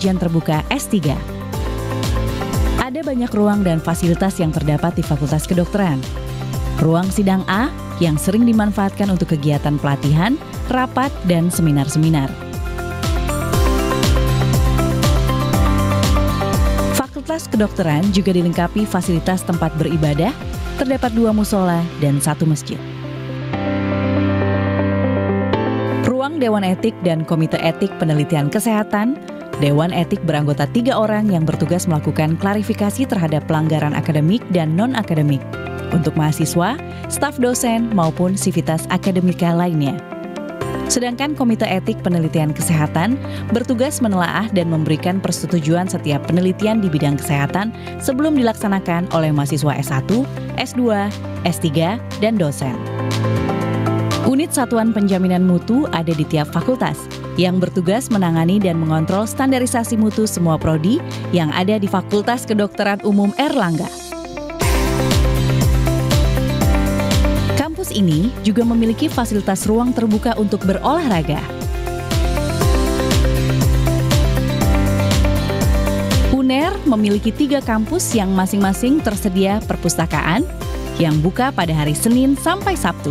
ujian terbuka S3. Ada banyak ruang dan fasilitas yang terdapat di Fakultas Kedokteran. Ruang sidang A yang sering dimanfaatkan untuk kegiatan pelatihan, rapat, dan seminar-seminar. Fakultas Kedokteran juga dilengkapi fasilitas tempat beribadah, terdapat 2 musola dan 1 masjid. Ruang Dewan Etik dan Komite Etik Penelitian Kesehatan. Dewan Etik beranggota 3 orang yang bertugas melakukan klarifikasi terhadap pelanggaran akademik dan non-akademik untuk mahasiswa, staf dosen, maupun sivitas akademika lainnya. Sedangkan Komite Etik Penelitian Kesehatan bertugas menelaah dan memberikan persetujuan setiap penelitian di bidang kesehatan sebelum dilaksanakan oleh mahasiswa S1, S2, S3, dan dosen. Unit Satuan Penjaminan Mutu ada di tiap fakultas yang bertugas menangani dan mengontrol standarisasi mutu semua prodi yang ada di Fakultas Kedokteran Umum Airlangga. Kampus ini juga memiliki fasilitas ruang terbuka untuk berolahraga. UNER memiliki 3 kampus yang masing-masing tersedia perpustakaan yang buka pada hari Senin sampai Sabtu.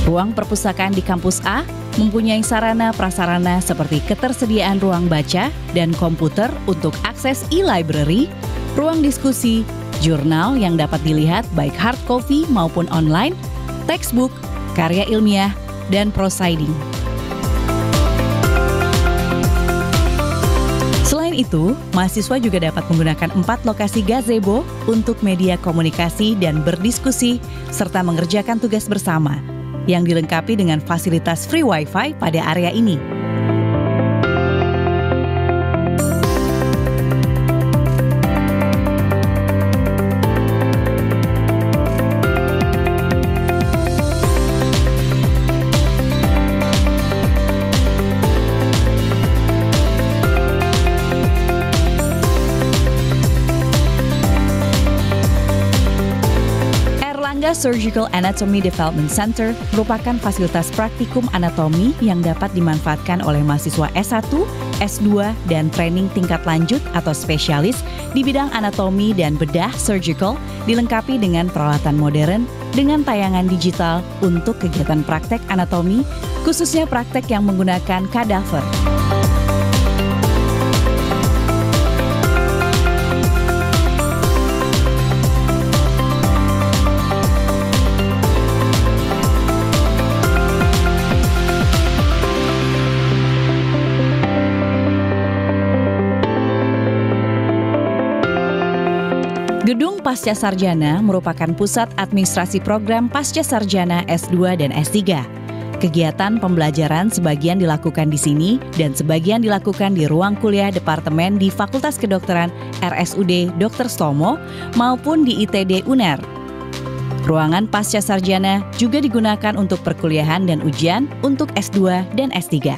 Ruang perpustakaan di kampus A mempunyai sarana-prasarana seperti ketersediaan ruang baca dan komputer untuk akses e-library, ruang diskusi, jurnal yang dapat dilihat baik hard copy maupun online, textbook, karya ilmiah, dan proceeding. Selain itu, mahasiswa juga dapat menggunakan 4 lokasi gazebo untuk media komunikasi dan berdiskusi, serta mengerjakan tugas bersama, yang dilengkapi dengan fasilitas free wifi pada area ini. Surgical Anatomy Development Center merupakan fasilitas praktikum anatomi yang dapat dimanfaatkan oleh mahasiswa S1, S2, dan training tingkat lanjut atau spesialis di bidang anatomi dan bedah surgical, dilengkapi dengan peralatan modern dengan tayangan digital untuk kegiatan praktek anatomi, khususnya praktek yang menggunakan kadaver. Gedung Pasca Sarjana merupakan pusat administrasi program Pasca Sarjana S2 dan S3. Kegiatan pembelajaran sebagian dilakukan di sini dan sebagian dilakukan di ruang kuliah departemen di Fakultas Kedokteran RSUD Dr. Stomo maupun di ITD UNER. Ruangan Pasca Sarjana juga digunakan untuk perkuliahan dan ujian untuk S2 dan S3.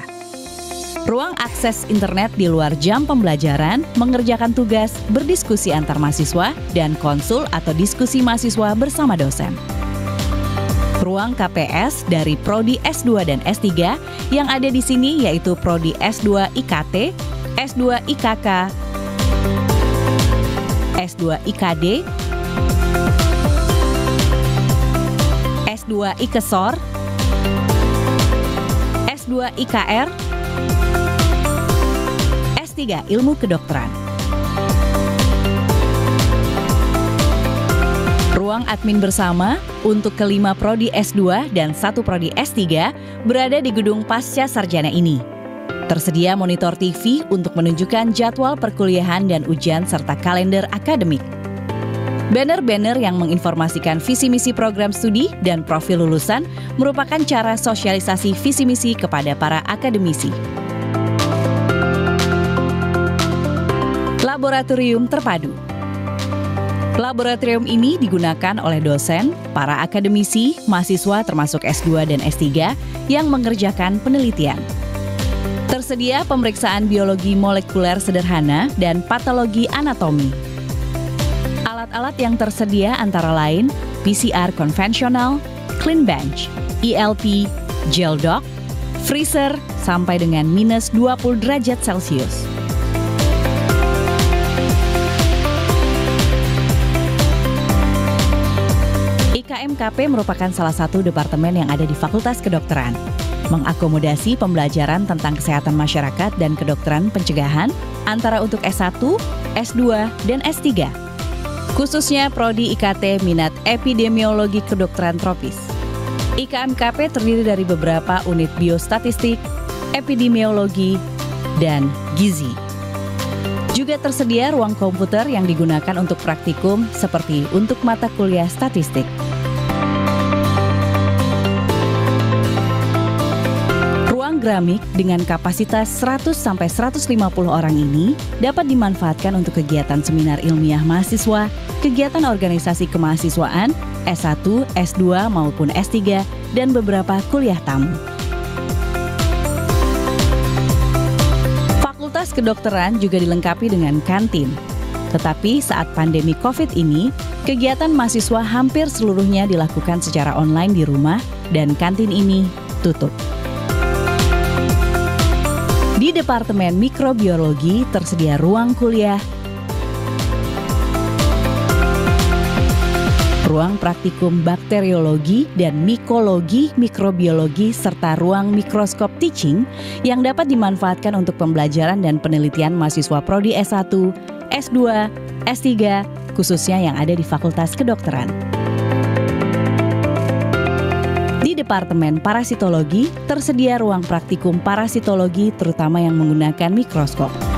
Ruang akses internet di luar jam pembelajaran, mengerjakan tugas, berdiskusi antar mahasiswa, dan konsul atau diskusi mahasiswa bersama dosen. Ruang KPS dari Prodi S2 dan S3 yang ada di sini yaitu Prodi S2 IKT, S2 IKK, S2 IKD, S2 IKESOR, S2 IKR, S3 Ilmu Kedokteran. Ruang admin bersama untuk kelima prodi S2 dan 1 prodi S3 berada di gedung Pasca Sarjana ini. Tersedia monitor TV untuk menunjukkan jadwal perkuliahan dan ujian serta kalender akademik. Banner-banner yang menginformasikan visi misi program studi dan profil lulusan merupakan cara sosialisasi visi misi kepada para akademisi. Laboratorium terpadu. Laboratorium ini digunakan oleh dosen, para akademisi, mahasiswa termasuk S2 dan S3 yang mengerjakan penelitian. Tersedia pemeriksaan biologi molekuler sederhana dan patologi anatomi. Alat-alat yang tersedia antara lain PCR konvensional, clean bench, ELP, gel dock, freezer sampai dengan minus 20 derajat Celcius. IKP merupakan salah satu departemen yang ada di Fakultas Kedokteran, mengakomodasi pembelajaran tentang kesehatan masyarakat dan kedokteran pencegahan antara untuk S1, S2, dan S3. Khususnya Prodi IKT Minat Epidemiologi Kedokteran Tropis. IKMKP terdiri dari beberapa unit biostatistik, epidemiologi, dan gizi. Juga tersedia ruang komputer yang digunakan untuk praktikum seperti untuk mata kuliah statistik. Ruang Gramik dengan kapasitas 100-150 orang ini dapat dimanfaatkan untuk kegiatan seminar ilmiah mahasiswa, kegiatan organisasi kemahasiswaan, S1, S2 maupun S3, dan beberapa kuliah tamu. Fakultas Kedokteran juga dilengkapi dengan kantin. Tetapi saat pandemi COVID ini, kegiatan mahasiswa hampir seluruhnya dilakukan secara online di rumah dan kantin ini tutup. Di Departemen Mikrobiologi tersedia ruang kuliah, ruang praktikum bakteriologi dan mikologi, mikrobiologi, serta ruang mikroskop teaching yang dapat dimanfaatkan untuk pembelajaran dan penelitian mahasiswa Prodi S1, S2, S3, khususnya yang ada di Fakultas Kedokteran. Di Departemen Parasitologi tersedia ruang praktikum parasitologi terutama yang menggunakan mikroskop.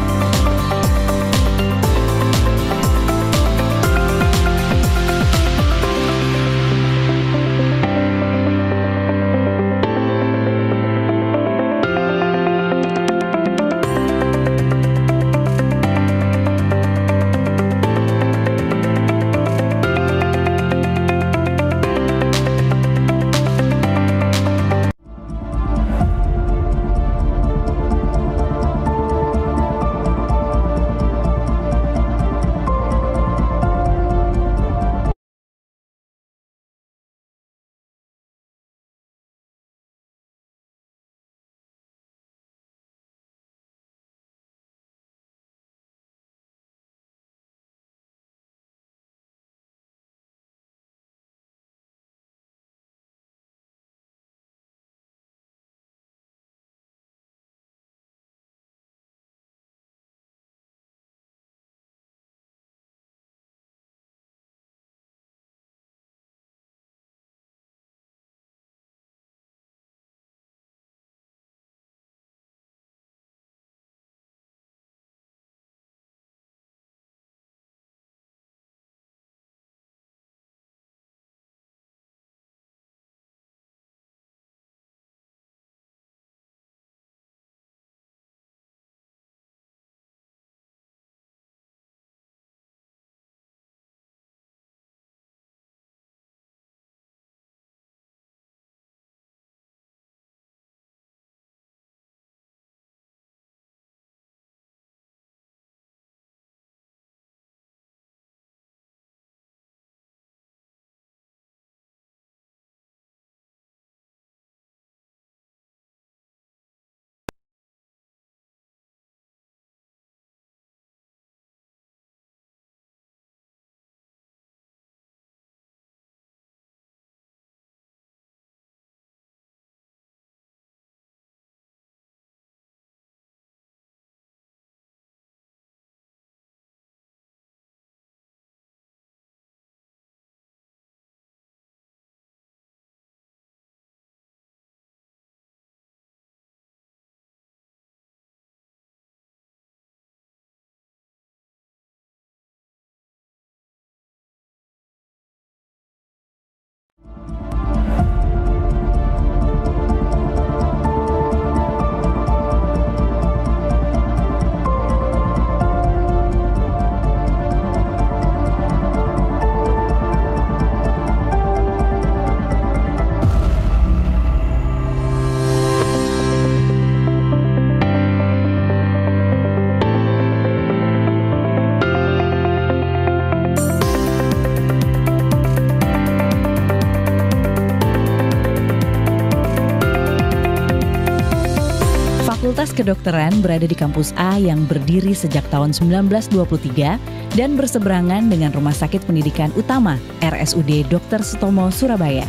Fakultas Kedokteran berada di Kampus A yang berdiri sejak tahun 1923 dan berseberangan dengan Rumah Sakit Pendidikan Utama RSUD Dr. Sutomo, Surabaya.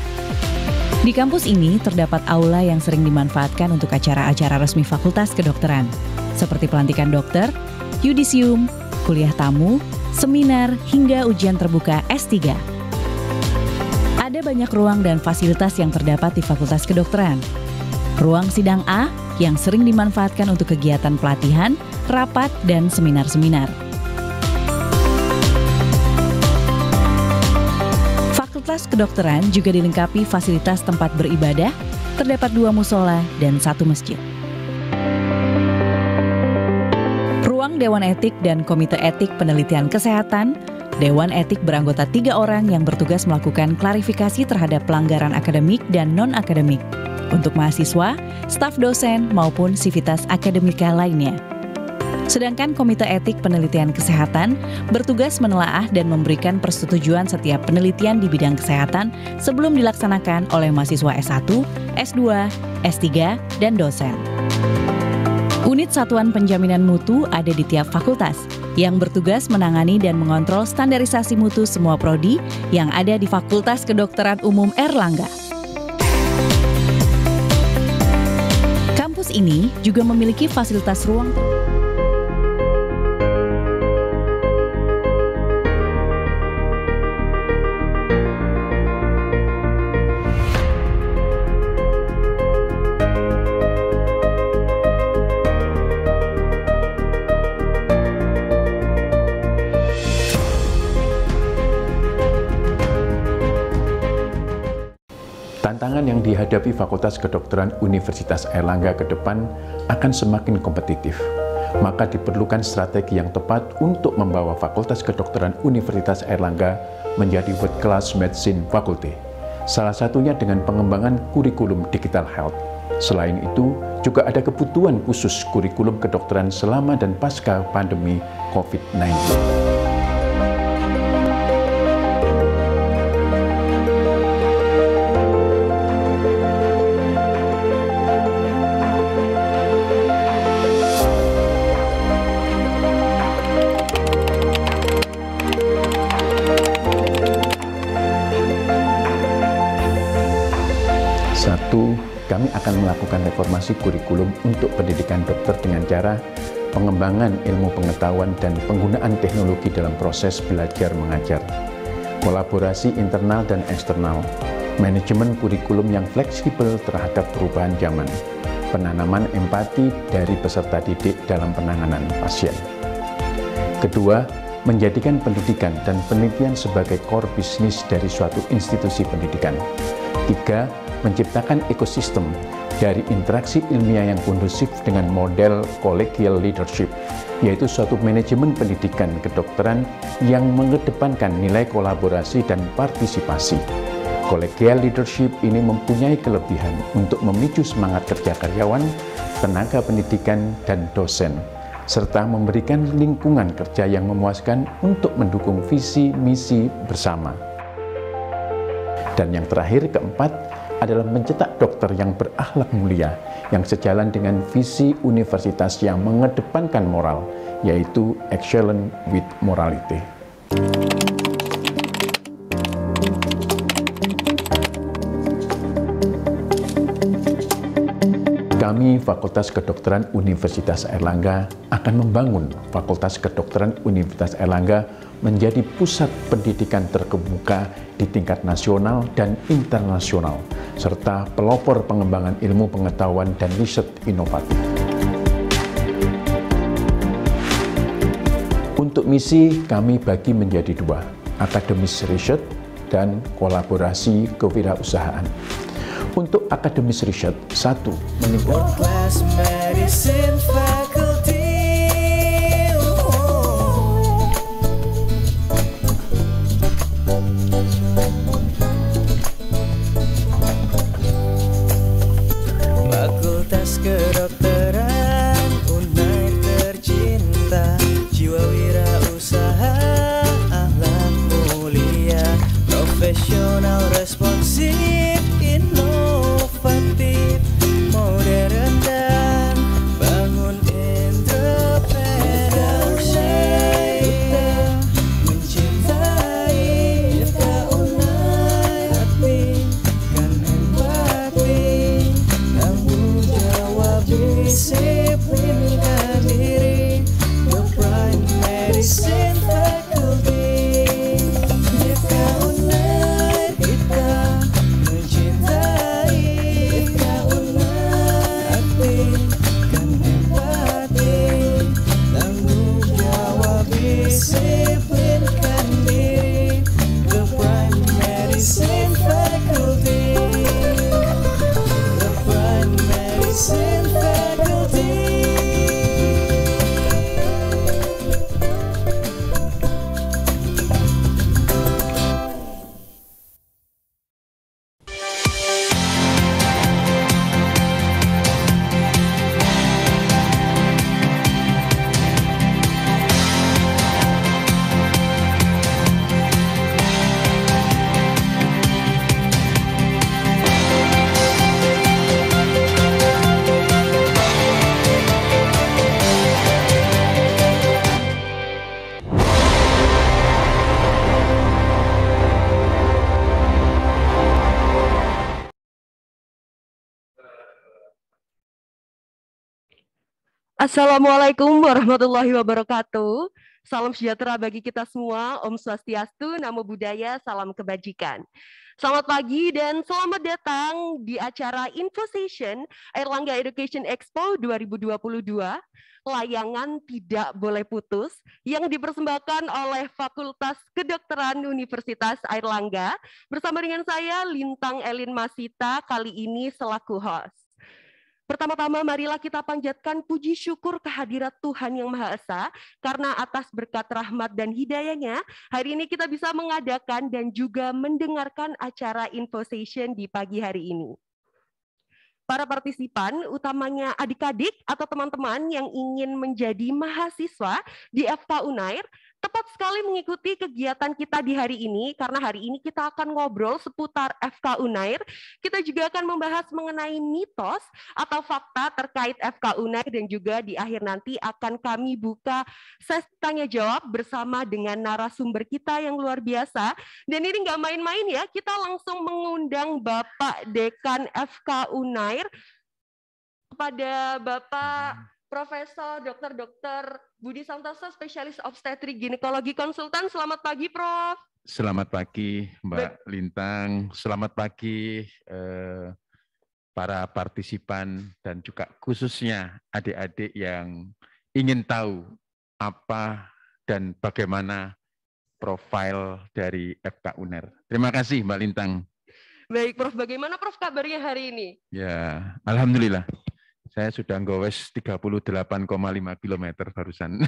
Di kampus ini terdapat aula yang sering dimanfaatkan untuk acara-acara resmi Fakultas Kedokteran, seperti pelantikan dokter, yudisium, kuliah tamu, seminar, hingga ujian terbuka S3. Ada banyak ruang dan fasilitas yang terdapat di Fakultas Kedokteran. Ruang sidang A yang sering dimanfaatkan untuk kegiatan pelatihan, rapat, dan seminar-seminar. Fakultas Kedokteran juga dilengkapi fasilitas tempat beribadah, terdapat 2 musola dan 1 masjid. Ruang Dewan Etik dan Komite Etik Penelitian Kesehatan. Dewan Etik beranggota 3 orang yang bertugas melakukan klarifikasi terhadap pelanggaran akademik dan non-akademik untuk mahasiswa, staf dosen, maupun sivitas akademika lainnya. Sedangkan Komite Etik Penelitian Kesehatan bertugas menelaah dan memberikan persetujuan setiap penelitian di bidang kesehatan sebelum dilaksanakan oleh mahasiswa S1, S2, S3, dan dosen. Unit Satuan Penjaminan Mutu ada di tiap fakultas yang bertugas menangani dan mengontrol standarisasi mutu semua prodi yang ada di Fakultas Kedokteran Umum Erlangga. Kampus ini juga memiliki fasilitas ruang Tantangan yang dihadapi Fakultas Kedokteran Universitas Airlangga ke depan akan semakin kompetitif. Maka diperlukan strategi yang tepat untuk membawa Fakultas Kedokteran Universitas Airlangga menjadi world class medicine faculty. Salah satunya dengan pengembangan kurikulum digital health. Selain itu, juga ada kebutuhan khusus kurikulum kedokteran selama dan pasca pandemi COVID-19. Satu, kami akan melakukan reformasi kurikulum untuk pendidikan dokter dengan cara pengembangan ilmu pengetahuan dan penggunaan teknologi dalam proses belajar mengajar, kolaborasi internal dan eksternal, manajemen kurikulum yang fleksibel terhadap perubahan zaman, penanaman empati dari peserta didik dalam penanganan pasien. Kedua, menjadikan pendidikan dan penelitian sebagai core bisnis dari suatu institusi pendidikan. Tiga, menciptakan ekosistem dari interaksi ilmiah yang kondusif dengan model collegial leadership, yaitu suatu manajemen pendidikan kedokteran yang mengedepankan nilai kolaborasi dan partisipasi. Collegial leadership ini mempunyai kelebihan untuk memicu semangat kerja karyawan, tenaga pendidikan, dan dosen, serta memberikan lingkungan kerja yang memuaskan untuk mendukung visi misi bersama. Dan yang terakhir, keempat, adalah mencetak dokter yang berakhlak mulia, yang sejalan dengan visi universitas yang mengedepankan moral, yaitu excellence with morality. Kami, Fakultas Kedokteran Universitas Airlangga, akan membangun Fakultas Kedokteran Universitas Airlangga menjadi pusat pendidikan terkemuka di tingkat nasional dan internasional, serta pelopor pengembangan ilmu pengetahuan dan riset inovatif. Untuk misi, kami bagi menjadi 2, akademis riset dan kolaborasi kewirausahaan. Untuk akademis riset, 1, meningkatkan Fakultas Kedokteran Unair tercinta, jiwa wirausaha, akhlak mulia, profesional, responsif, inovatif, modern dan Assalamualaikum warahmatullahi wabarakatuh. Salam sejahtera bagi kita semua. Om Swastiastu, Namo Buddhaya, salam kebajikan. Selamat pagi dan selamat datang di acara Info Session Airlangga Education Expo 2022. Layangan tidak boleh putus yang dipersembahkan oleh Fakultas Kedokteran Universitas Airlangga bersama dengan saya Lintang Elin Masita kali ini selaku host. Pertama-tama marilah kita panjatkan puji syukur kehadirat Tuhan Yang Maha Esa, karena atas berkat rahmat dan hidayahnya, hari ini kita bisa mengadakan dan juga mendengarkan acara Info Session di pagi hari ini. Para partisipan, utamanya adik-adik atau teman-teman yang ingin menjadi mahasiswa di FK Unair, tepat sekali mengikuti kegiatan kita di hari ini, karena hari ini kita akan ngobrol seputar FK Unair. Kita juga akan membahas mengenai mitos atau fakta terkait FK Unair, dan juga di akhir nanti akan kami buka sesi tanya jawab bersama dengan narasumber kita yang luar biasa. Dan ini nggak main-main ya, kita langsung mengundang Bapak Dekan FK Unair kepada Bapak Profesor Dr. Budi Santoso, spesialis obstetrik ginekologi konsultan. Selamat pagi, Prof. Selamat pagi, Mbak Lintang. Selamat pagi para partisipan dan juga khususnya adik-adik yang ingin tahu apa dan bagaimana profil dari FK Unair. Terima kasih, Mbak Lintang. Baik, Prof. Bagaimana, Prof, kabarnya hari ini? Ya, alhamdulillah. Saya sudah ngowes 38,5 km barusan.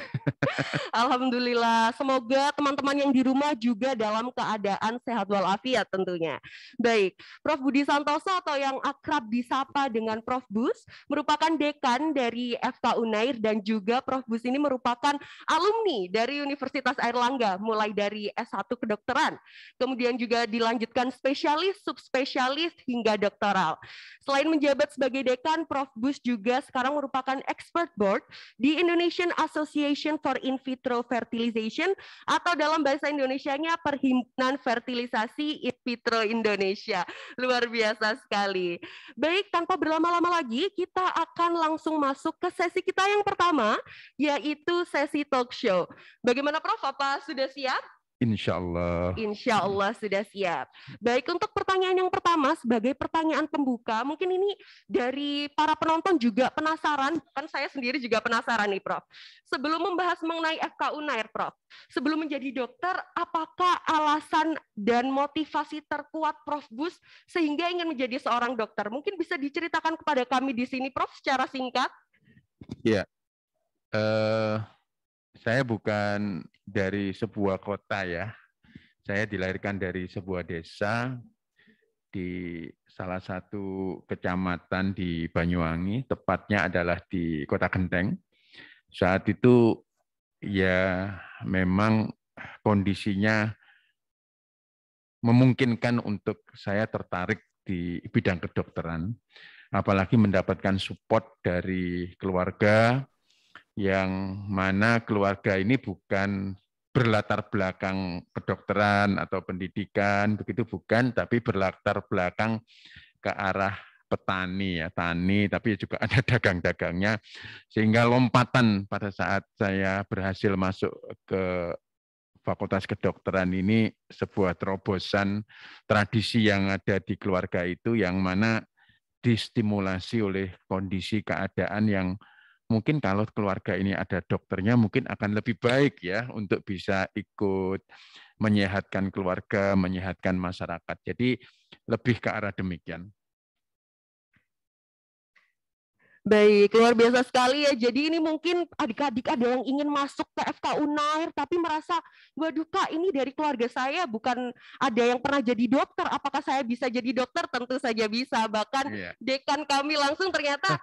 Alhamdulillah. Semoga teman-teman yang di rumah juga dalam keadaan sehat walafiat tentunya. Baik, Prof. Budi Santoso atau yang akrab disapa dengan Prof. Bus merupakan dekan dari FK Unair, dan juga Prof. Bus ini merupakan alumni dari Universitas Airlangga mulai dari S1 kedokteran. Kemudian juga dilanjutkan spesialis, subspesialis hingga doktoral. Selain menjabat sebagai dekan, Prof. Bus juga sekarang merupakan expert board di Indonesian Association for In Vitro Fertilization, atau dalam bahasa Indonesianya Perhimpunan Fertilisasi In Vitro Indonesia. Luar biasa sekali. Baik, tanpa berlama-lama lagi, kita akan langsung masuk ke sesi kita yang pertama, yaitu sesi talk show. Bagaimana, Prof? Apa sudah siap? Insya Allah. Insya Allah sudah siap. Baik, untuk pertanyaan yang pertama sebagai pertanyaan pembuka, mungkin ini dari para penonton juga penasaran, kan saya sendiri juga penasaran nih, Prof. Sebelum membahas mengenai FK Unair, Prof, sebelum menjadi dokter, apakah alasan dan motivasi terkuat Prof. Bus sehingga ingin menjadi seorang dokter? Mungkin bisa diceritakan kepada kami di sini, Prof, secara singkat. Ya, saya bukan dari sebuah kota ya. Saya dilahirkan dari sebuah desa di salah satu kecamatan di Banyuwangi, tepatnya adalah di Kota Genteng. Saat itu ya memang kondisinya memungkinkan untuk saya tertarik di bidang kedokteran, apalagi mendapatkan support dari keluarga, yang mana keluarga ini bukan berlatar belakang kedokteran atau pendidikan, begitu bukan, tapi berlatar belakang ke arah petani ya, tani, tapi juga ada dagang-dagangnya, sehingga lompatan pada saat saya berhasil masuk ke Fakultas Kedokteran ini sebuah terobosan tradisi yang ada di keluarga itu, yang mana distimulasi oleh kondisi keadaan yang mungkin kalau keluarga ini ada dokternya mungkin akan lebih baik ya untuk bisa ikut menyehatkan keluarga, menyehatkan masyarakat. Jadi lebih ke arah demikian. Baik, luar biasa sekali ya. Jadi ini mungkin adik-adik ada yang ingin masuk ke FK Unair tapi merasa, waduh Kak, ini dari keluarga saya bukan ada yang pernah jadi dokter. Apakah saya bisa jadi dokter? Tentu saja bisa. Bahkan dekan kami langsung ternyata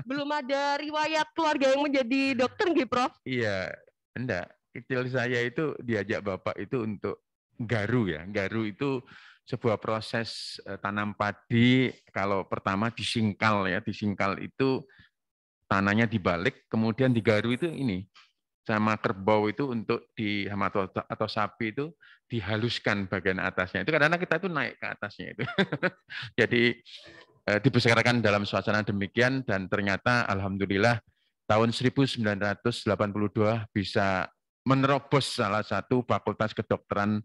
belum ada riwayat keluarga yang menjadi dokter gitu, Prof. Iya, enggak. Kecil saya itu diajak bapak itu untuk garu ya. Garu itu sebuah proses tanam padi. Kalau pertama disingkal ya, disingkal itu tanahnya dibalik, kemudian digaru itu ini sama kerbau itu untuk di hama atau sapi itu dihaluskan bagian atasnya. Itu kadang-kadang kita itu naik ke atasnya itu. Jadi dibesarkan dalam suasana demikian, dan ternyata alhamdulillah tahun 1982 bisa menerobos salah satu fakultas kedokteran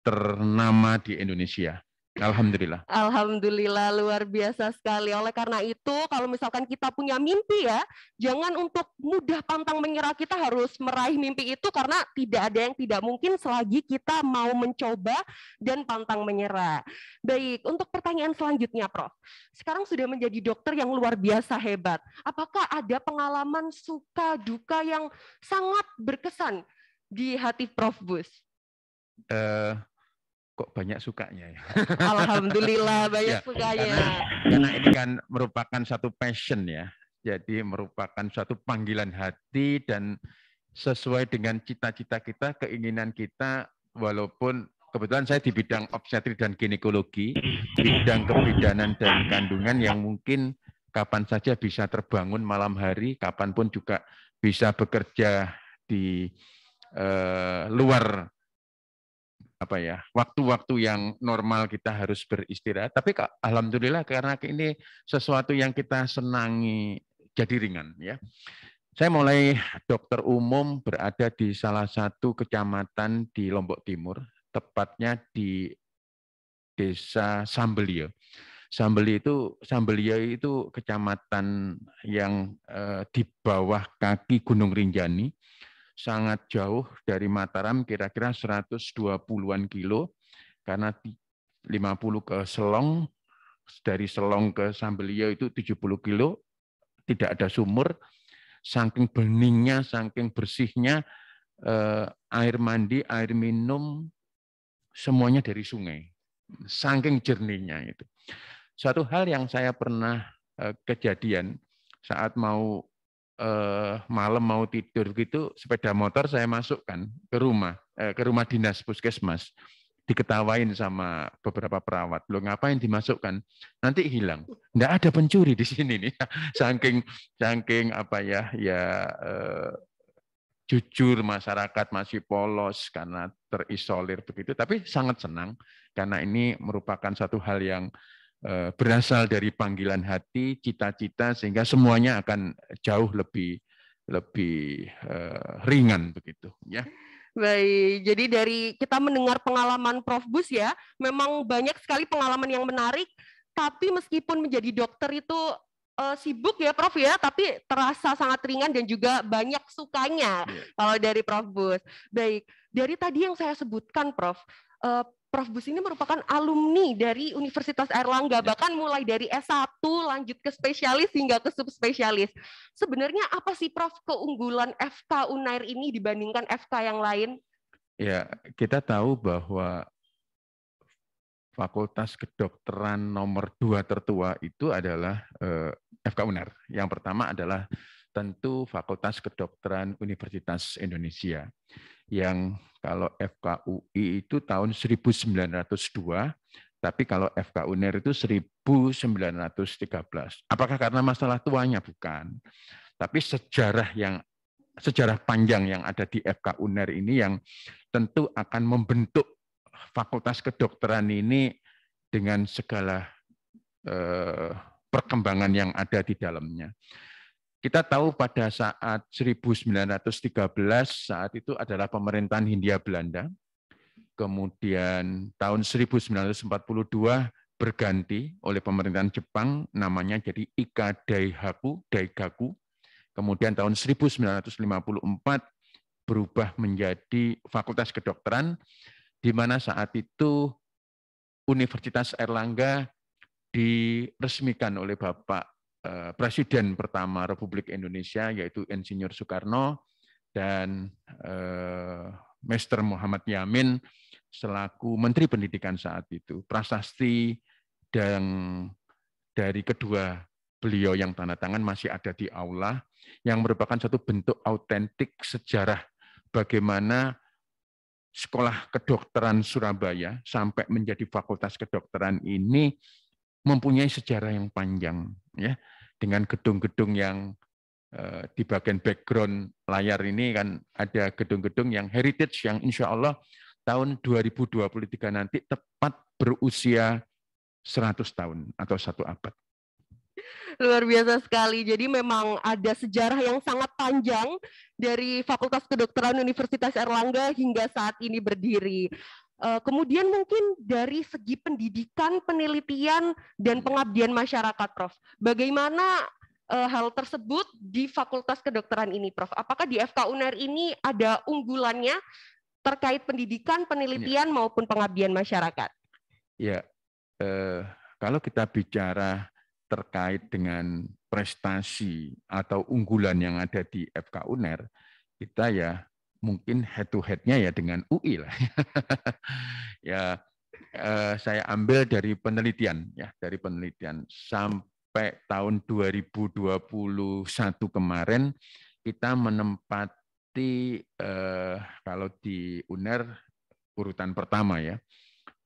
ternama di Indonesia. Alhamdulillah. Alhamdulillah, luar biasa sekali. Oleh karena itu, kalau misalkan kita punya mimpi ya, jangan untuk mudah pantang menyerah. Kita harus meraih mimpi itu karena tidak ada yang tidak mungkin selagi kita mau mencoba dan pantang menyerah. Baik, untuk pertanyaan selanjutnya, Prof. Sekarang sudah menjadi dokter yang luar biasa hebat. Apakah ada pengalaman suka duka yang sangat berkesan di hati Prof. Bus? Kok banyak sukanya ya? Alhamdulillah banyak ya, sukanya. Karena ini kan merupakan satu passion ya, jadi merupakan suatu panggilan hati dan sesuai dengan cita-cita kita, keinginan kita, walaupun kebetulan saya di bidang obstetrik dan ginekologi, bidang kebidanan dan kandungan yang mungkin kapan saja bisa terbangun malam hari, kapanpun juga bisa bekerja di luar waktu-waktu yang normal kita harus beristirahat. Tapi alhamdulillah karena ini sesuatu yang kita senangi jadi ringan ya. Saya mulai dokter umum berada di salah satu kecamatan di Lombok Timur, tepatnya di Desa Sambelio. Sambelio itu kecamatan yang di bawah kaki Gunung Rinjani. Sangat jauh dari Mataram, kira-kira 120-an kilo, karena 50 ke Selong, dari Selong ke Sambelio itu 70 kilo, tidak ada sumur, saking beningnya, saking bersihnya, air mandi, air minum, semuanya dari sungai, saking jernihnya itu. Suatu hal yang saya pernah kejadian saat mau malam mau tidur gitu, sepeda motor saya masukkan ke rumah dinas puskesmas, diketawain sama beberapa perawat. Lo ngapain dimasukkan? Nanti hilang. Nggak ada pencuri di sini nih. Saking jujur masyarakat masih polos karena terisolir begitu. Tapi sangat senang karena ini merupakan satu hal yang berasal dari panggilan hati, cita-cita, sehingga semuanya akan jauh lebih ringan begitu ya. Baik, jadi dari kita mendengar pengalaman Prof. Bus ya, memang banyak sekali pengalaman yang menarik, tapi meskipun menjadi dokter itu sibuk ya Prof ya, tapi terasa sangat ringan dan juga banyak sukanya kalau dari Prof. Bus. Baik, dari tadi yang saya sebutkan Prof, Prof. Bus ini merupakan alumni dari Universitas Airlangga, bahkan mulai dari S1 lanjut ke spesialis hingga ke subspesialis. Sebenarnya apa sih Prof keunggulan FK Unair ini dibandingkan FK yang lain? Ya, kita tahu bahwa Fakultas Kedokteran nomor 2 tertua itu adalah FK Unair. Yang pertama adalah tentu Fakultas Kedokteran Universitas Indonesia. Yang kalau FKUI itu tahun 1902, tapi kalau FK Unair itu 1913. Apakah karena masalah tuanya? Bukan. Tapi sejarah panjang yang ada di FK Unair ini yang tentu akan membentuk fakultas kedokteran ini dengan segala perkembangan yang ada di dalamnya. Kita tahu pada saat 1913, saat itu adalah pemerintahan Hindia Belanda. Kemudian tahun 1942 berganti oleh pemerintahan Jepang, namanya jadi Ika Daigaku. Kemudian tahun 1954 berubah menjadi Fakultas Kedokteran, di mana saat itu Universitas Airlangga diresmikan oleh Bapak Presiden pertama Republik Indonesia, yaitu Insinyur Soekarno, dan Mr. Muhammad Yamin selaku Menteri Pendidikan saat itu. Prasasti dan dari kedua beliau yang tanda tangan masih ada di aula, yang merupakan satu bentuk autentik sejarah bagaimana Sekolah Kedokteran Surabaya sampai menjadi Fakultas Kedokteran ini mempunyai sejarah yang panjang, ya, dengan gedung-gedung yang di bagian background layar ini kan ada gedung-gedung yang heritage yang insya Allah tahun 2023 nanti tepat berusia 100 tahun atau 1 abad. Luar biasa sekali. Jadi memang ada sejarah yang sangat panjang dari Fakultas Kedokteran Universitas Airlangga hingga saat ini berdiri. Kemudian mungkin dari segi pendidikan, penelitian, dan pengabdian masyarakat, Prof. Bagaimana hal tersebut di Fakultas Kedokteran ini, Prof? Apakah di FK UNER ini ada unggulannya terkait pendidikan, penelitian, maupun pengabdian masyarakat? Ya, kalau kita bicara terkait dengan prestasi atau unggulan yang ada di FK UNER, kita ya mungkin head to head-nya ya dengan UI lah. Ya, saya ambil dari penelitian ya, dari penelitian sampai tahun 2021 kemarin kita menempati kalau di UNER urutan pertama ya,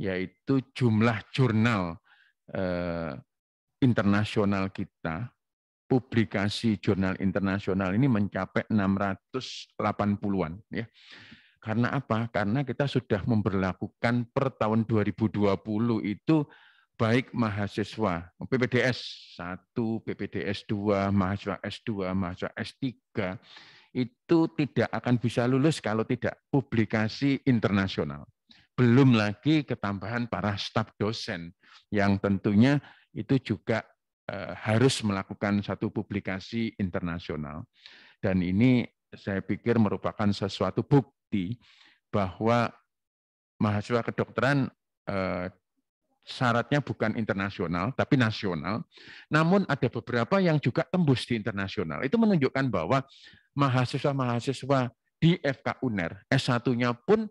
yaitu jumlah jurnal internasional kita, publikasi jurnal internasional ini mencapai 680-an ya. Karena apa? Karena kita sudah memberlakukan per tahun 2020 itu baik mahasiswa PPDS 1, PPDS 2, mahasiswa S2, mahasiswa S3 itu tidak akan bisa lulus kalau tidak publikasi internasional. Belum lagi ketambahan para staf dosen yang tentunya itu juga harus melakukan satu publikasi internasional. Dan ini saya pikir merupakan sesuatu bukti bahwa mahasiswa kedokteran syaratnya bukan internasional, tapi nasional. Namun ada beberapa yang juga tembus di internasional. Itu menunjukkan bahwa mahasiswa-mahasiswa di FK UNER, S1-nya pun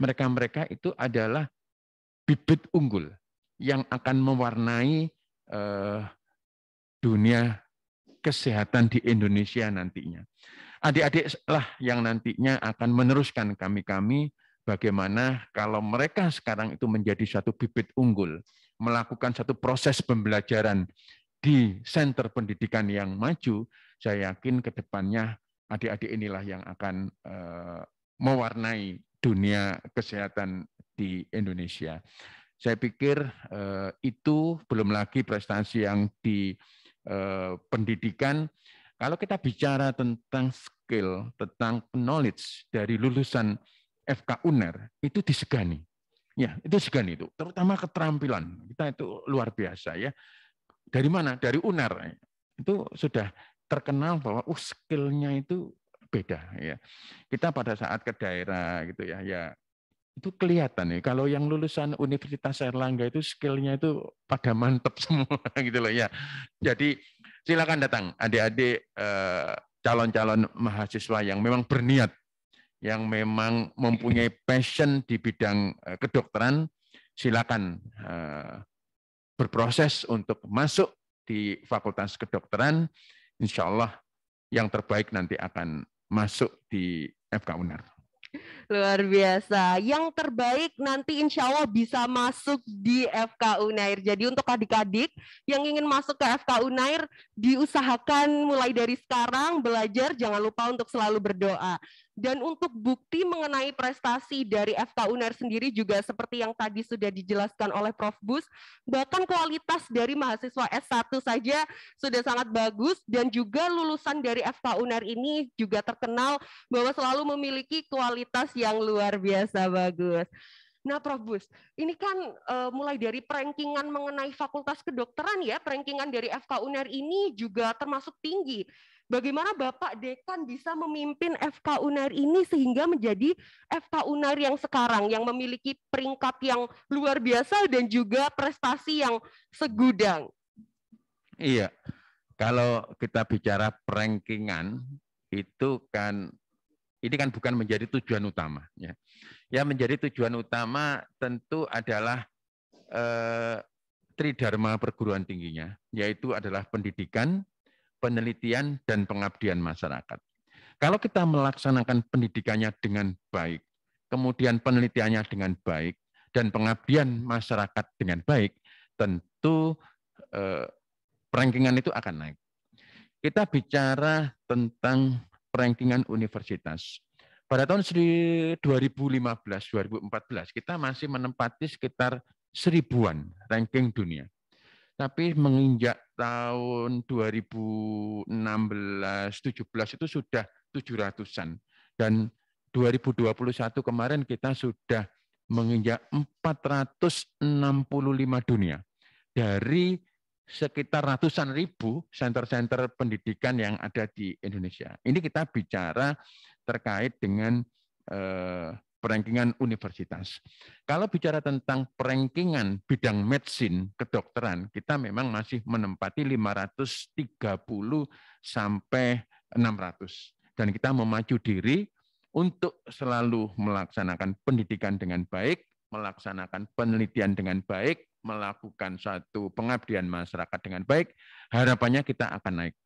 mereka-mereka itu adalah bibit unggul yang akan mewarnai dunia kesehatan di Indonesia nantinya. Adik-adik lah yang nantinya akan meneruskan kami-kami bagaimana kalau mereka sekarang itu menjadi satu bibit unggul, melakukan satu proses pembelajaran di senter pendidikan yang maju, saya yakin ke depannya adik-adik inilah yang akan mewarnai dunia kesehatan di Indonesia. Saya pikir itu belum lagi prestasi yang di pendidikan. Kalau kita bicara tentang skill, tentang knowledge dari lulusan FK UNER, itu disegani. Ya, itu disegani itu. Terutama keterampilan. Kita itu luar biasa ya. Dari mana? Dari UNER. Itu sudah terkenal bahwa skill-nya itu beda ya. Kita pada saat ke daerah gitu ya, itu kelihatan nih kalau yang lulusan Universitas Airlangga itu skill-nya itu pada mantep semua gitu loh ya. Jadi silakan datang adik-adik calon-calon mahasiswa yang memang berniat, yang memang mempunyai passion di bidang kedokteran, silakan berproses untuk masuk di Fakultas Kedokteran. Insya Allah yang terbaik nanti akan masuk di FK UNER. Luar biasa. Yang terbaik nanti insya Allah bisa masuk di FK UNAIR. Jadi untuk adik-adik yang ingin masuk ke FK UNAIR, diusahakan mulai dari sekarang belajar, jangan lupa untuk selalu berdoa. Dan untuk bukti mengenai prestasi dari FK UNAIR sendiri juga seperti yang tadi sudah dijelaskan oleh Prof. Bus, bahkan kualitas dari mahasiswa S1 saja sudah sangat bagus, dan juga lulusan dari FK UNAIR ini juga terkenal bahwa selalu memiliki kualitas yang luar biasa bagus. Nah, Prof. Bus, ini kan mulai dari perankingan mengenai Fakultas Kedokteran ya, perankingan dari FK UNER ini juga termasuk tinggi. Bagaimana Bapak Dekan bisa memimpin FK UNER ini sehingga menjadi FK UNER yang sekarang, yang memiliki peringkat yang luar biasa dan juga prestasi yang segudang? Iya, kalau kita bicara perankingan, itu kan ini kan bukan menjadi tujuan utama ya. Yang menjadi tujuan utama tentu adalah tridharma perguruan tingginya, yaitu adalah pendidikan, penelitian, dan pengabdian masyarakat. Kalau kita melaksanakan pendidikannya dengan baik, kemudian penelitiannya dengan baik, dan pengabdian masyarakat dengan baik, tentu perankingan itu akan naik. Kita bicara tentang perankingan universitas. Pada tahun 2015-2014 kita masih menempati sekitar 1000-an ranking dunia. Tapi menginjak tahun 2016-17 itu sudah 700-an. Dan 2021 kemarin kita sudah menginjak 465 dunia. Dari sekitar ratusan ribu center-center pendidikan yang ada di Indonesia. Ini kita bicara terkait dengan perankingan universitas. Kalau bicara tentang perankingan bidang medicine, kedokteran, kita memang masih menempati 530 sampai 600. Dan kita memacu diri untuk selalu melaksanakan pendidikan dengan baik, melaksanakan penelitian dengan baik, melakukan suatu pengabdian masyarakat dengan baik, harapannya kita akan naik.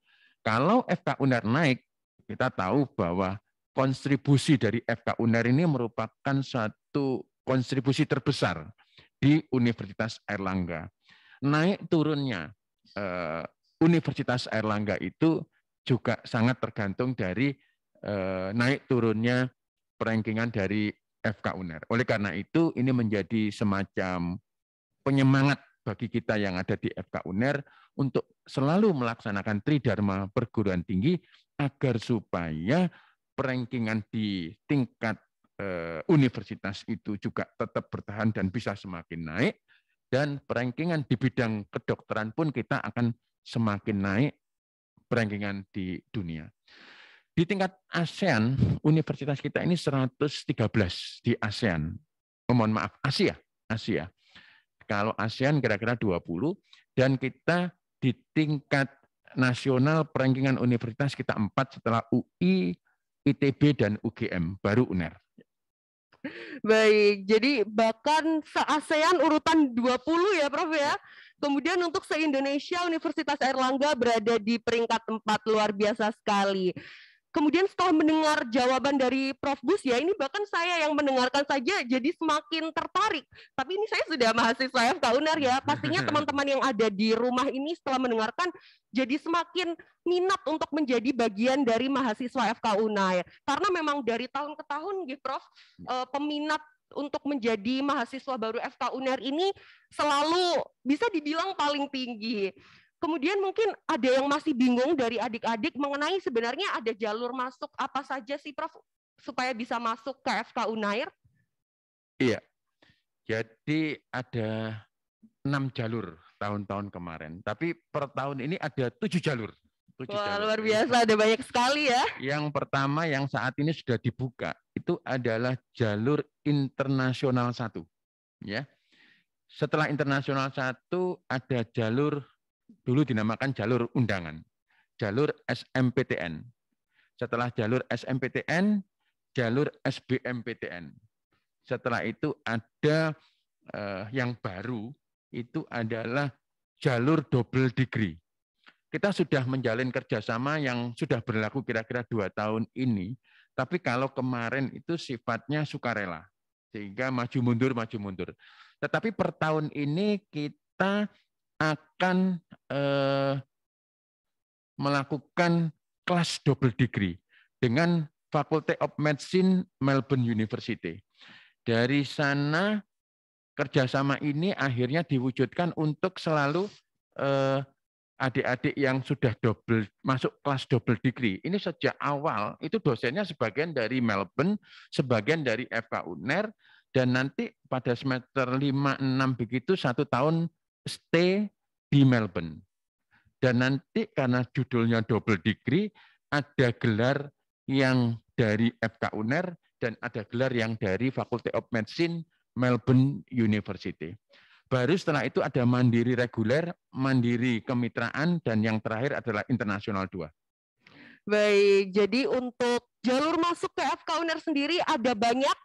Kalau FK UNER naik, kita tahu bahwa kontribusi dari FK UNER ini merupakan suatu kontribusi terbesar di Universitas Airlangga. Naik turunnya Universitas Airlangga itu juga sangat tergantung dari naik turunnya perankingan dari FK UNER. Oleh karena itu, ini menjadi semacam penyemangat bagi kita yang ada di FK UNER untuk selalu melaksanakan tridharma perguruan tinggi agar supaya perankingan di tingkat universitas itu juga tetap bertahan dan bisa semakin naik, dan perankingan di bidang kedokteran pun kita akan semakin naik perankingan di dunia. Di tingkat ASEAN, universitas kita ini 113 di ASEAN. Mohon maaf, Asia. Kalau ASEAN kira-kira 20, dan kita di tingkat nasional perankingan universitas kita 4 setelah UI, ITB, dan UGM, baru UNER. Baik, jadi bahkan se-ASEAN urutan 20 ya Prof ya. Kemudian untuk se-Indonesia, Universitas Airlangga berada di peringkat 4, luar biasa sekali. Kemudian setelah mendengar jawaban dari Prof. Bus ya, ini bahkan saya yang mendengarkan saja jadi semakin tertarik. Tapi ini saya sudah mahasiswa FK UNER ya, pastinya teman-teman yang ada di rumah ini setelah mendengarkan jadi semakin minat untuk menjadi bagian dari mahasiswa FK UNER. Karena memang dari tahun ke tahun gitu Prof, peminat untuk menjadi mahasiswa baru FK UNER ini selalu bisa dibilang paling tinggi. Kemudian mungkin ada yang masih bingung dari adik-adik mengenai sebenarnya ada jalur masuk apa saja sih Prof supaya bisa masuk ke FK UNER? Iya, jadi ada 6 jalur tahun-tahun kemarin, tapi per tahun ini ada 7 jalur. Wah, luar biasa, ada banyak sekali ya. Yang pertama yang saat ini sudah dibuka itu adalah jalur internasional 1. Ya. Setelah internasional 1 ada jalur, dulu dinamakan jalur undangan, jalur SMPTN. Setelah jalur SMPTN, jalur SBMPTN. Setelah itu ada yang baru, itu adalah jalur double degree. Kita sudah menjalin kerjasama yang sudah berlaku kira-kira 2 tahun ini, tapi kalau kemarin itu sifatnya sukarela, sehingga maju mundur. Tetapi per tahun ini kita akan melakukan kelas double degree dengan Faculty of Medicine Melbourne University. Dari sana kerjasama ini akhirnya diwujudkan untuk selalu adik-adik yang sudah masuk kelas double degree. Ini sejak awal itu dosennya sebagian dari Melbourne, sebagian dari FK UNER, dan nanti pada semester 5-6 begitu 1 tahun stay di Melbourne. Dan nanti karena judulnya double degree, ada gelar yang dari FK UNER dan ada gelar yang dari Faculty of Medicine Melbourne University. Baru setelah itu ada mandiri reguler, mandiri kemitraan, dan yang terakhir adalah internasional 2. Baik, jadi untuk jalur masuk ke FK UNER sendiri ada banyak,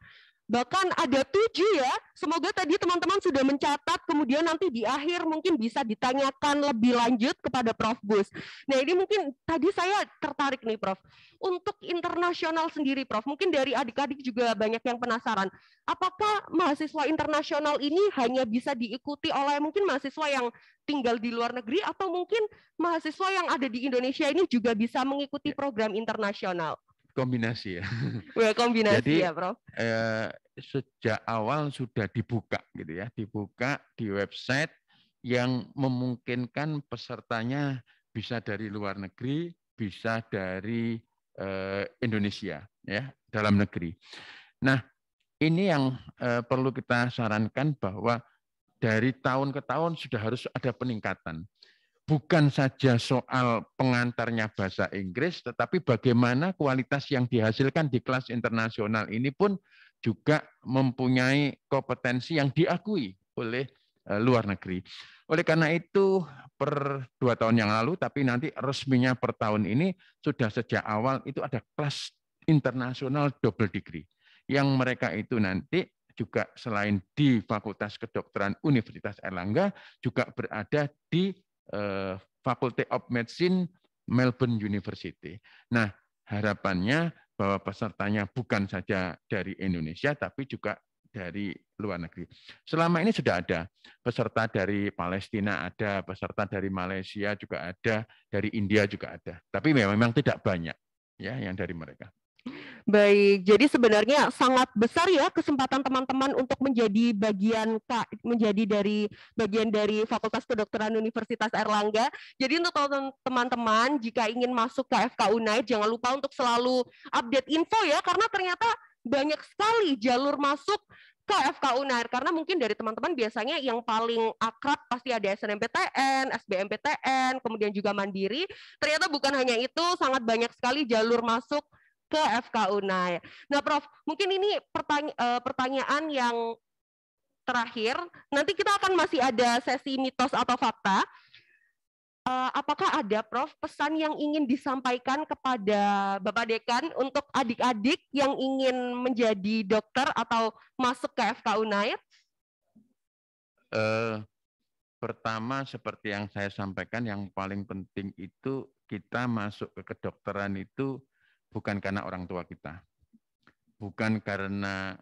bahkan ada 7 ya. Semoga tadi teman-teman sudah mencatat, kemudian nanti di akhir mungkin bisa ditanyakan lebih lanjut kepada Prof. Bus. Nah ini mungkin tadi saya tertarik nih Prof. Untuk internasional sendiri Prof, mungkin dari adik-adik juga banyak yang penasaran. Apakah mahasiswa internasional ini hanya bisa diikuti oleh mungkin mahasiswa yang tinggal di luar negeri, atau mungkin mahasiswa yang ada di Indonesia ini juga bisa mengikuti program internasional? Kombinasi ya. Kombinasi. Jadi, ya, Prof. Sejak awal sudah dibuka gitu ya, dibuka di website yang memungkinkan pesertanya bisa dari luar negeri, bisa dari Indonesia, ya, dalam negeri. Nah, ini yang perlu kita sarankan bahwa dari tahun ke tahun sudah harus ada peningkatan. Bukan saja soal pengantarnya bahasa Inggris, tetapi bagaimana kualitas yang dihasilkan di kelas internasional ini pun juga mempunyai kompetensi yang diakui oleh luar negeri. Oleh karena itu, per 2 tahun yang lalu, tapi nanti resminya per tahun ini, sudah sejak awal itu ada kelas internasional double degree, yang mereka itu nanti juga selain di Fakultas Kedokteran Universitas Airlangga, juga berada di Faculty of Medicine Melbourne University. Nah, harapannya bahwa pesertanya bukan saja dari Indonesia, tapi juga dari luar negeri. Selama ini sudah ada peserta dari Palestina, ada peserta dari Malaysia juga ada, dari India juga ada. Tapi memang tidak banyak ya yang dari mereka. Baik, jadi sebenarnya sangat besar ya kesempatan teman-teman untuk menjadi bagian dari Fakultas Kedokteran Universitas Airlangga. Jadi untuk teman-teman jika ingin masuk ke FK Unair, jangan lupa untuk selalu update info ya, karena ternyata banyak sekali jalur masuk ke FK Unair, karena mungkin dari teman-teman biasanya yang paling akrab pasti ada SNMPTN, SBMPTN, kemudian juga Mandiri. Ternyata bukan hanya itu, sangat banyak sekali jalur masuk ke FK Unair. Nah, Prof, mungkin ini pertanyaan yang terakhir. Nanti kita akan masih ada sesi mitos atau fakta. Apakah ada, Prof, pesan yang ingin disampaikan kepada Bapak Dekan untuk adik-adik yang ingin menjadi dokter atau masuk ke FK Unair? Pertama, seperti yang saya sampaikan, yang paling penting itu kita masuk ke kedokteran itu bukan karena orang tua kita, bukan karena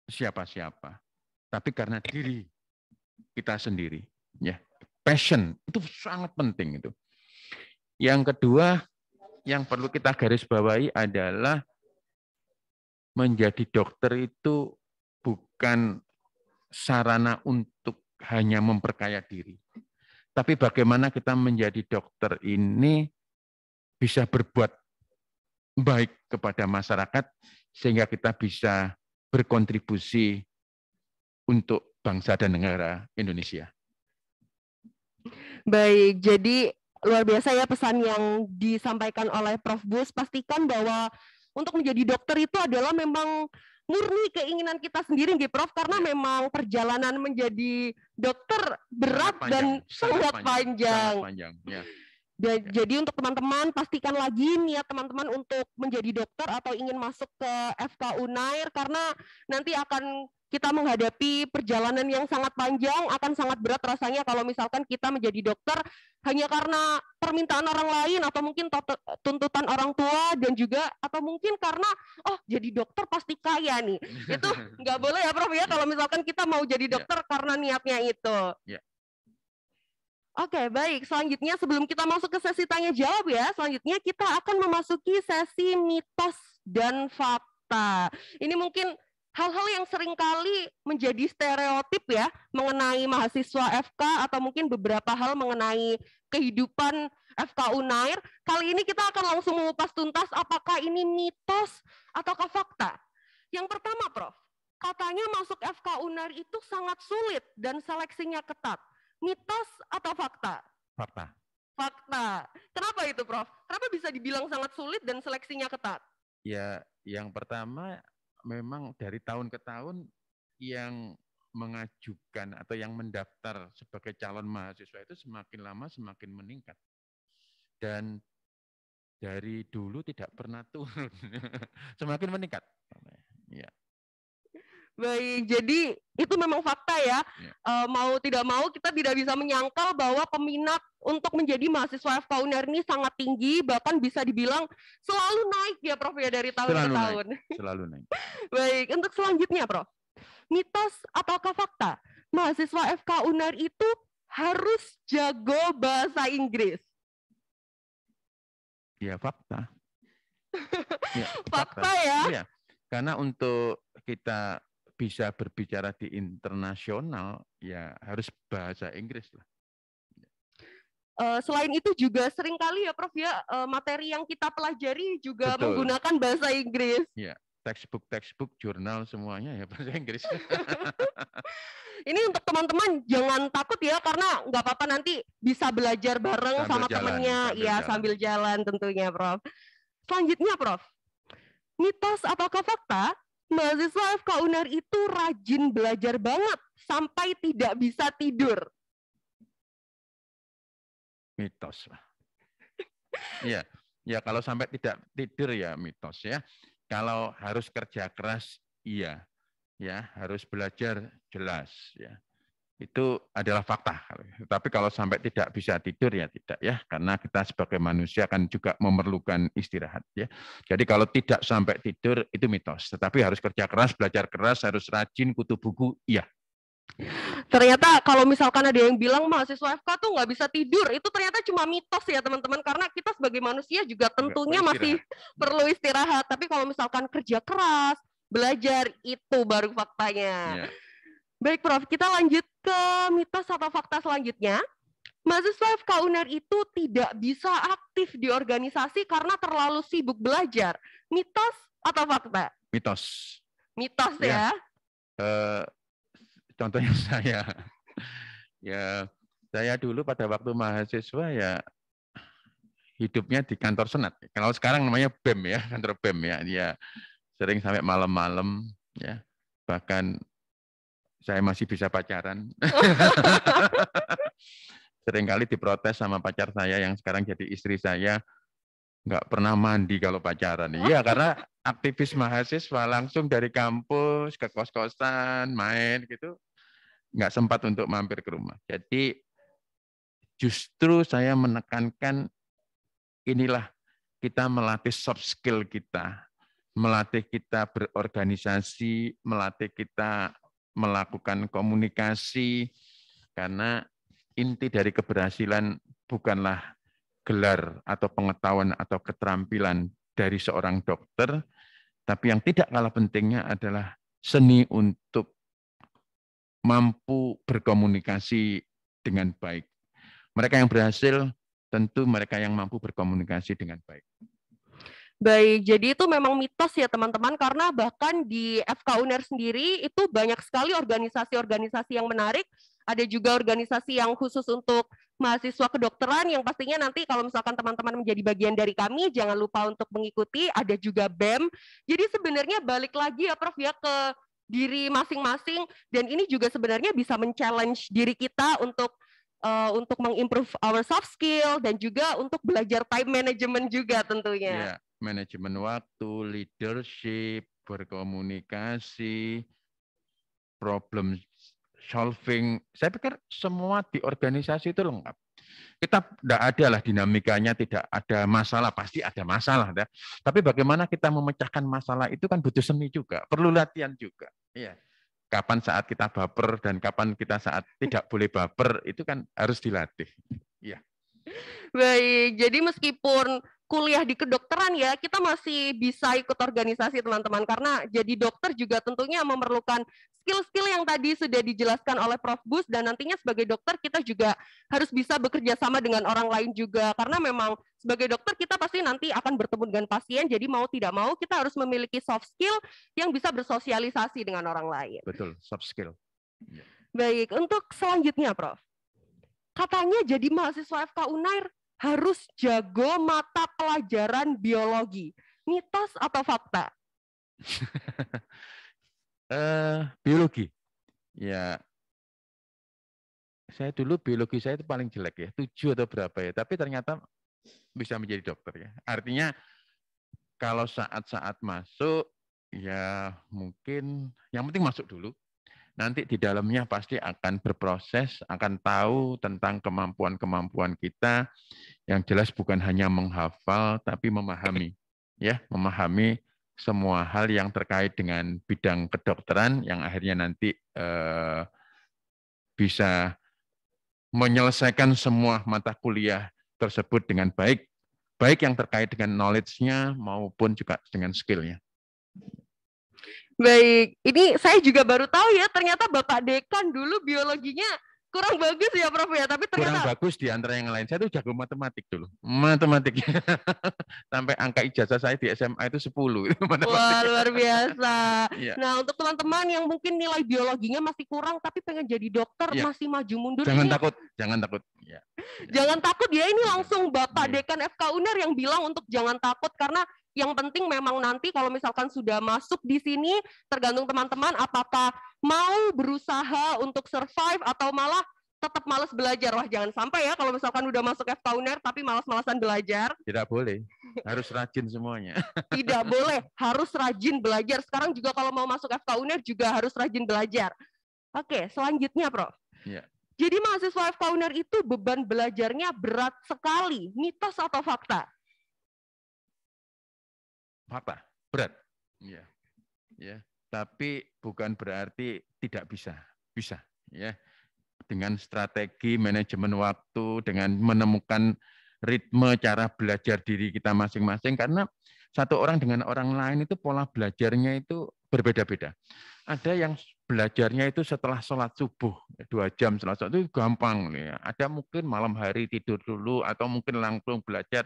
siapa-siapa, tapi karena diri kita sendiri. Ya, passion itu sangat penting itu. Yang kedua, yang perlu kita garis bawahi adalah menjadi dokter itu bukan sarana untuk hanya memperkaya diri, tapi bagaimana kita menjadi dokter ini bisa berbuat baik kepada masyarakat sehingga kita bisa berkontribusi untuk bangsa dan negara Indonesia. Baik, jadi luar biasa ya pesan yang disampaikan oleh Prof. Bus. Pastikan bahwa untuk menjadi dokter itu adalah memang murni keinginan kita sendiri, Prof, karena memang perjalanan menjadi dokter berat dan sangat panjang. Ya. Jadi untuk teman-teman, pastikan lagi niat teman-teman untuk menjadi dokter atau ingin masuk ke FK Unair, karena nanti akan kita menghadapi perjalanan yang sangat panjang, akan sangat berat rasanya kalau misalkan kita menjadi dokter hanya karena permintaan orang lain atau mungkin tuntutan orang tua, dan juga atau mungkin karena jadi dokter pasti kaya nih. Itu nggak boleh ya, Prof, ya, kalau misalkan kita mau jadi dokter karena niatnya itu. Oke, baik. Selanjutnya sebelum kita masuk ke sesi tanya jawab ya, selanjutnya kita akan memasuki sesi mitos dan fakta. Ini mungkin hal-hal yang seringkali menjadi stereotip ya mengenai mahasiswa FK, atau mungkin beberapa hal mengenai kehidupan FK Unair. Kali ini kita akan langsung mengupas tuntas apakah ini mitos ataukah fakta. Yang pertama, Prof, katanya masuk FK Unair itu sangat sulit dan seleksinya ketat. Mitos atau fakta? Fakta. Fakta. Kenapa itu, Prof? Kenapa bisa dibilang sangat sulit dan seleksinya ketat? Ya, yang pertama memang dari tahun ke tahun yang mengajukan atau yang mendaftar sebagai calon mahasiswa itu semakin lama semakin meningkat. Dan dari dulu tidak pernah turun. Semakin meningkat. Ya. Baik, jadi itu memang fakta ya. Mau tidak mau kita tidak bisa menyangkal bahwa peminat untuk menjadi mahasiswa FK Unair ini sangat tinggi, bahkan bisa dibilang selalu naik ya, Prof, ya, dari tahun ke tahun. Selalu naik. Baik, untuk selanjutnya, Prof, mitos ataukah fakta mahasiswa FK Unair itu harus jago bahasa Inggris? Ya, fakta. Fakta ya. Karena untuk kita bisa berbicara di internasional, ya harus bahasa Inggris lah. Selain itu juga seringkali ya Prof ya, materi yang kita pelajari juga Betul. menggunakan bahasa Inggris. Ya, textbook, jurnal semuanya ya bahasa Inggris. Ini untuk teman-teman jangan takut ya, karena nggak apa-apa, nanti bisa belajar bareng Sambil sama jalan, temennya, sambil ya jalan. sambil jalan tentunya Prof. Selanjutnya Prof, mitos ataukah fakta mahasiswa FK UNER itu rajin belajar banget sampai tidak bisa tidur? Mitos lah. Iya, ya kalau sampai tidak tidur ya mitos ya. Kalau harus kerja keras, iya, ya harus belajar jelas ya. Itu adalah fakta. Tapi kalau sampai tidak bisa tidur ya tidak ya, karena kita sebagai manusia kan juga memerlukan istirahat ya. Jadi kalau tidak sampai tidur itu mitos. Tetapi harus kerja keras, belajar keras, harus rajin kutu buku, iya. Ternyata kalau misalkan ada yang bilang mahasiswa FK tuh nggak bisa tidur, itu ternyata cuma mitos ya teman-teman, karena kita sebagai manusia juga tentunya masih perlu istirahat. Tapi kalau misalkan kerja keras, belajar, itu baru faktanya. Ya. Baik Prof, kita lanjut ke mitos atau fakta selanjutnya. Mahasiswa FK UNER itu tidak bisa aktif di organisasi karena terlalu sibuk belajar. Mitos atau fakta? Mitos. Mitos ya. Contohnya saya dulu pada waktu mahasiswa ya hidupnya di kantor senat. Kalau sekarang namanya BEM ya, kantor BEM ya. Dia sering sampai malam-malam ya. Bahkan saya masih bisa pacaran. Seringkali diprotes sama pacar saya yang sekarang jadi istri saya, nggak pernah mandi kalau pacaran. Iya, karena aktivis mahasiswa langsung dari kampus ke kos-kosan, main gitu, nggak sempat untuk mampir ke rumah. Jadi justru saya menekankan inilah kita melatih soft skill kita, melatih kita berorganisasi, melatih kita melakukan komunikasi, karena inti dari keberhasilan bukanlah gelar atau pengetahuan atau keterampilan dari seorang dokter, tapi yang tidak kalah pentingnya adalah seni untuk mampu berkomunikasi dengan baik. Mereka yang berhasil tentu mereka yang mampu berkomunikasi dengan baik. Baik, jadi itu memang mitos ya teman-teman, karena bahkan di FK UNER sendiri itu banyak sekali organisasi-organisasi yang menarik. Ada juga organisasi yang khusus untuk mahasiswa kedokteran yang pastinya nanti kalau misalkan teman-teman menjadi bagian dari kami, jangan lupa untuk mengikuti. Ada juga BEM. Jadi sebenarnya balik lagi ya Prof ya ke diri masing-masing, dan ini juga sebenarnya bisa men-challenge diri kita untuk mengimprove our soft skill dan juga untuk belajar time management juga tentunya. Ya, manajemen waktu, leadership, berkomunikasi, problem solving. Saya pikir semua di organisasi itu lengkap. Kita tidak ada lah dinamikanya, tidak ada masalah, pasti ada masalah. Ya. Tapi bagaimana kita memecahkan masalah itu kan butuh seni juga, perlu latihan juga. Iya. Kapan saat kita baper dan kapan kita saat tidak boleh baper, itu kan harus dilatih. Iya. Baik, jadi meskipun kuliah di kedokteran ya, kita masih bisa ikut organisasi teman-teman, karena jadi dokter juga tentunya memerlukan skill-skill yang tadi sudah dijelaskan oleh Prof. Bus, dan nantinya sebagai dokter kita juga harus bisa bekerja sama dengan orang lain juga, karena memang sebagai dokter kita pasti nanti akan bertemu dengan pasien, jadi mau tidak mau kita harus memiliki soft skill yang bisa bersosialisasi dengan orang lain. Betul, soft skill. Baik, untuk selanjutnya Prof. Katanya jadi mahasiswa FK UNER harus jago mata pelajaran biologi. Mitos atau fakta? Biologi. Ya, saya dulu biologi saya itu paling jelek ya, 7 atau berapa ya. Tapi ternyata bisa menjadi dokter ya. Artinya kalau saat-saat masuk ya mungkin yang penting masuk dulu. Nanti di dalamnya pasti akan berproses, akan tahu tentang kemampuan-kemampuan kita. Yang jelas bukan hanya menghafal, tapi memahami. Ya, memahami semua hal yang terkait dengan bidang kedokteran, yang akhirnya nanti bisa menyelesaikan semua mata kuliah tersebut dengan baik. Baik yang terkait dengan knowledge-nya maupun juga dengan skill-nya. Baik, ini saya juga baru tahu ya, ternyata Bapak Dekan dulu biologinya Kurang bagus ya Prof ya, tapi Kurang ternyata bagus di antara yang lain. Saya tuh jago matematik dulu. Matematik. Sampai angka ijazah saya di SMA itu 10. wah luar biasa. Iya. Nah untuk teman-teman yang mungkin nilai biologinya masih kurang tapi pengen jadi dokter, Iya. masih maju mundur, Jangan ini takut, jangan takut. Ya. jangan takut ya, ini langsung Bapak Iya. Dekan FK UNER yang bilang untuk jangan takut, karena yang penting memang nanti kalau misalkan sudah masuk di sini, tergantung teman-teman apakah mau berusaha untuk survive atau malah tetap malas belajar. Wah jangan sampai ya kalau misalkan udah masuk FK UNER tapi malas-malasan belajar. Tidak boleh, harus rajin semuanya. Tidak boleh, harus rajin belajar. Sekarang juga kalau mau masuk FK UNER juga harus rajin belajar. Oke, selanjutnya Prof. Ya. Jadi mahasiswa FK UNER itu beban belajarnya berat sekali. Mitos atau fakta? Fakta, berat. Ya. Ya. Tapi bukan berarti tidak bisa. Bisa. Ya. Dengan strategi manajemen waktu, dengan menemukan ritme cara belajar diri kita masing-masing, karena satu orang dengan orang lain itu pola belajarnya itu berbeda-beda. Ada yang belajarnya itu setelah sholat subuh, 2 jam setelah sholat itu gampang. Ya. Ada mungkin malam hari tidur dulu, atau mungkin langsung belajar.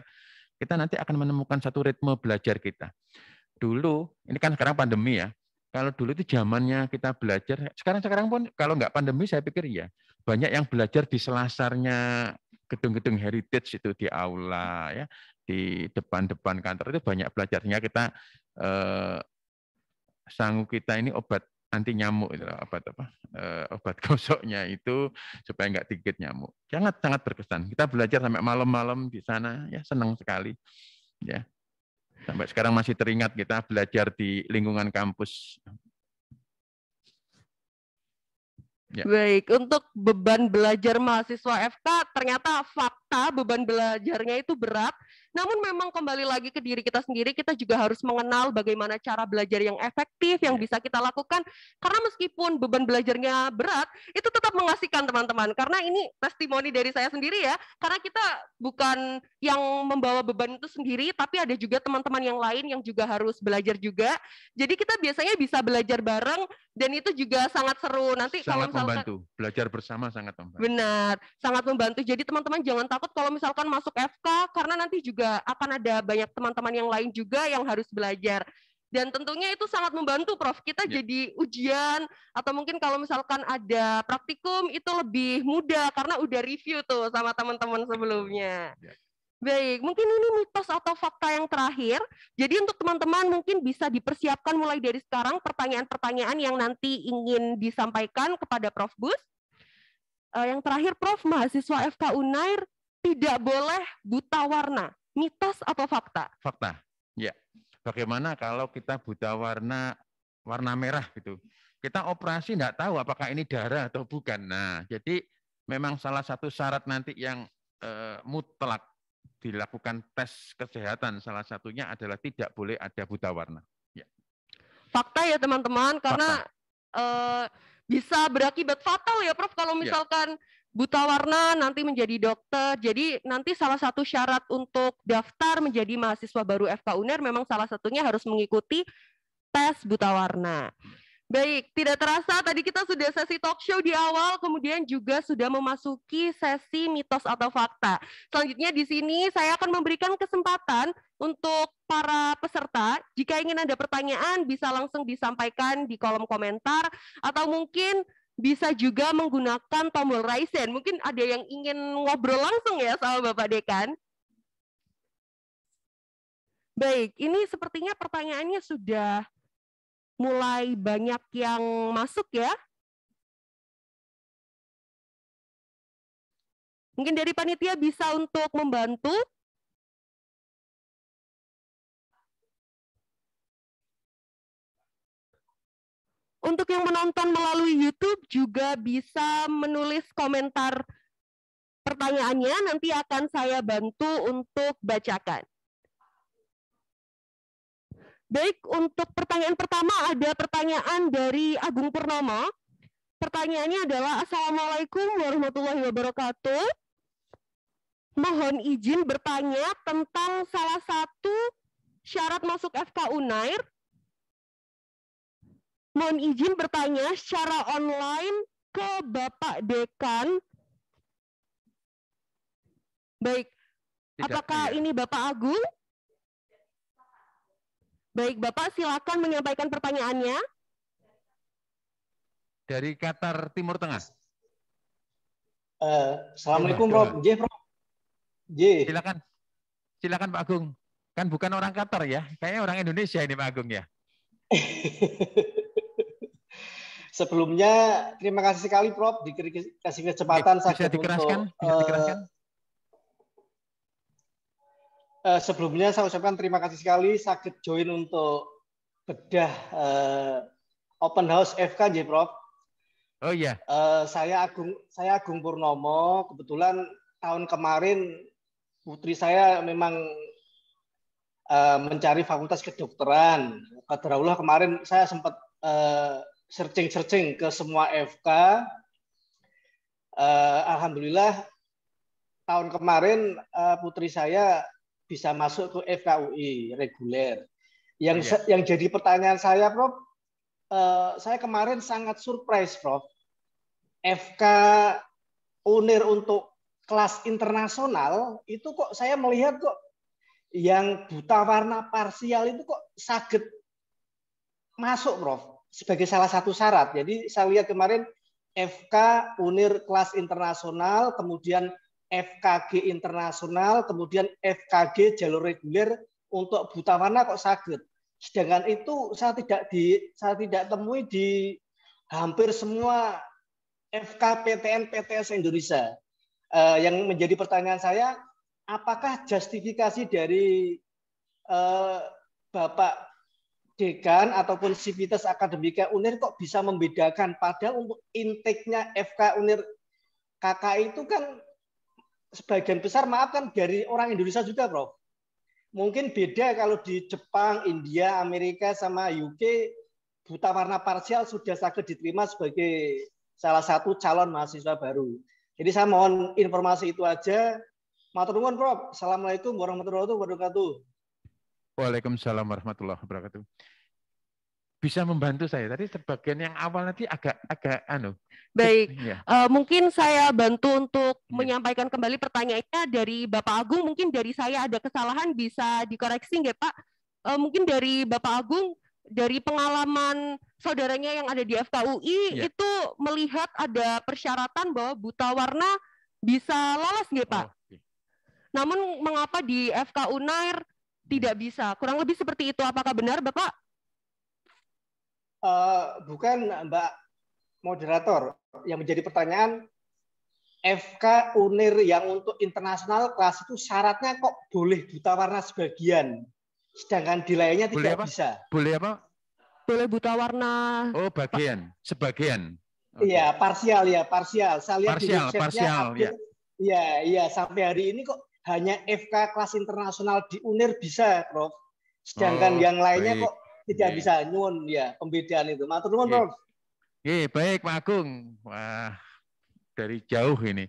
Kita nanti akan menemukan satu ritme belajar kita. Dulu, ini kan sekarang pandemi ya, kalau dulu itu zamannya kita belajar, sekarang pun kalau nggak pandemi saya pikir ya, banyak yang belajar di selasarnya gedung-gedung heritage itu di aula ya, di depan-depan kantor itu banyak belajarnya kita sangu kita ini obat anti nyamuk itu, obat gosoknya itu supaya nggak digigit nyamuk. Sangat berkesan. Kita belajar sampai malam-malam di sana ya, senang sekali ya. Sampai sekarang masih teringat kita belajar di lingkungan kampus. Ya. Baik, untuk beban belajar mahasiswa FK, ternyata fakta beban belajarnya itu berat. Namun memang kembali lagi ke diri kita sendiri, kita juga harus mengenal bagaimana cara belajar yang efektif, yang bisa kita lakukan. Karena meskipun beban belajarnya berat, itu tetap mengasihkan teman-teman. Karena ini testimoni dari saya sendiri ya, karena kita bukan yang membawa beban itu sendiri, tapi ada juga teman-teman yang lain yang juga harus belajar juga. Jadi kita biasanya bisa belajar bareng, dan itu juga sangat seru. Nanti sangat kalau membantu, belajar bersama sangat membantu. Benar, sangat membantu. Jadi teman-teman jangan takut kalau misalkan masuk FK, karena nanti juga akan ada banyak teman-teman yang lain juga yang harus belajar. Dan tentunya itu sangat membantu, Prof. Kita jadi ujian, atau mungkin kalau misalkan ada praktikum, itu lebih mudah, karena udah review tuh sama teman-teman sebelumnya. Baik, mungkin ini mitos atau fakta yang terakhir. Jadi untuk teman-teman mungkin bisa dipersiapkan mulai dari sekarang pertanyaan-pertanyaan yang nanti ingin disampaikan kepada Prof. Bus. Yang terakhir, Prof, mahasiswa FK UNAIR tidak boleh buta warna. Mitos atau fakta? Fakta, ya. Bagaimana kalau kita buta warna merah gitu? Kita operasi nggak tahu apakah ini darah atau bukan. Nah, jadi memang salah satu syarat nanti yang mutlak dilakukan tes kesehatan, salah satunya adalah tidak boleh ada buta warna. Ya. Fakta ya teman-teman, karena bisa berakibat fatal ya Prof, kalau misalkan buta warna nanti menjadi dokter. Jadi nanti salah satu syarat untuk daftar menjadi mahasiswa baru FK UNER memang salah satunya harus mengikuti tes buta warna. Baik, tidak terasa tadi kita sudah sesi talk show di awal, kemudian juga sudah memasuki sesi mitos atau fakta. Selanjutnya di sini saya akan memberikan kesempatan untuk para peserta, jika ingin ada pertanyaan bisa langsung disampaikan di kolom komentar, atau mungkin bisa juga menggunakan tombol raise hand. Mungkin ada yang ingin ngobrol langsung ya sama Bapak Dekan. Baik, ini sepertinya pertanyaannya sudah mulai banyak yang masuk ya. Mungkin dari panitia bisa untuk membantu. Untuk yang menonton melalui YouTube juga bisa menulis komentar pertanyaannya, nanti akan saya bantu untuk bacakan. Baik, untuk pertanyaan pertama ada pertanyaan dari Agung Purnomo. Pertanyaannya adalah, Assalamualaikum warahmatullahi wabarakatuh. Mohon izin bertanya tentang salah satu syarat masuk FK UNAIR. Mohon izin bertanya secara online ke Bapak Dekan. Baik, apakah ini Bapak Agung? Baik, Bapak silakan menyampaikan pertanyaannya. Dari Qatar Timur Tengah. Assalamualaikum, Prof. J, Prof. J. Silakan Pak Agung. Kan bukan orang Qatar ya, kayaknya orang Indonesia ini Pak Agung ya. Sebelumnya terima kasih sekali Prof dikasih kesempatan bisa dikeraskan, bisa dikeraskan. Sebelumnya saya ucapkan terima kasih sekali sakit join untuk bedah open house FK J, Prof. Oh iya. Saya Agung Purnomo. Kebetulan tahun kemarin putri saya memang mencari fakultas kedokteran. Qadarullah kemarin saya sempat searching ke semua FK. Alhamdulillah tahun kemarin putri saya bisa masuk ke FKUI reguler. Yang jadi pertanyaan saya, Prof, saya kemarin sangat surprise, Prof. FK UNIR untuk kelas internasional itu kok saya melihat kok yang buta warna parsial itu kok sakit masuk, Prof, sebagai salah satu syarat. Jadi saya lihat kemarin FK UNIR kelas internasional, kemudian FKG internasional, kemudian FKG jalur reguler untuk buta warna kok sakit. Sedangkan itu saya tidak temui di hampir semua FK PTN PTS Indonesia. Yang menjadi pertanyaan saya, apakah justifikasi dari Bapak Dekan ataupun Sivitas Akademika UNIR kok bisa membedakan? Padahal untuk intake-nya FK UNIR KKI itu kan sebagian besar, maaf kan, dari orang Indonesia juga, Prof. Mungkin beda kalau di Jepang, India, Amerika, sama UK, buta warna parsial sudah sakit diterima sebagai salah satu calon mahasiswa baru. Jadi saya mohon informasi itu aja. Matur nuwun, Prof. Assalamualaikum warahmatullahi wabarakatuh. Waalaikumsalam warahmatullahi wabarakatuh. Bisa membantu saya tadi sebagian yang awal nanti agak baik ya. Mungkin saya bantu untuk menyampaikan kembali pertanyaannya dari Bapak Agung. Mungkin dari saya ada kesalahan, bisa dikoreksi nggak Pak? Mungkin dari Bapak Agung, dari pengalaman saudaranya yang ada di FKUI itu melihat ada persyaratan bahwa buta warna bisa lolos nggak Pak? Namun mengapa di FK UNAIR tidak bisa? Kurang lebih seperti itu. Apakah benar Bapak? Bukan, Mbak moderator. Yang menjadi pertanyaan, FK UNIR yang untuk internasional kelas itu syaratnya kok boleh buta warna sebagian, sedangkan di lainnya tidak bisa. Boleh apa? Boleh buta warna. Oh, bagian, sebagian. Iya, parsial ya, parsial. Saya lihat parsial, ya. Iya, sampai hari ini kok hanya FK kelas internasional di UNIR bisa, Prof. Sedangkan yang lainnya kok tidak bisa. Nyuwun ya, pembedaan itu. Matur nuwun, Prof. Baik Pak Agung. Wah, dari jauh ini.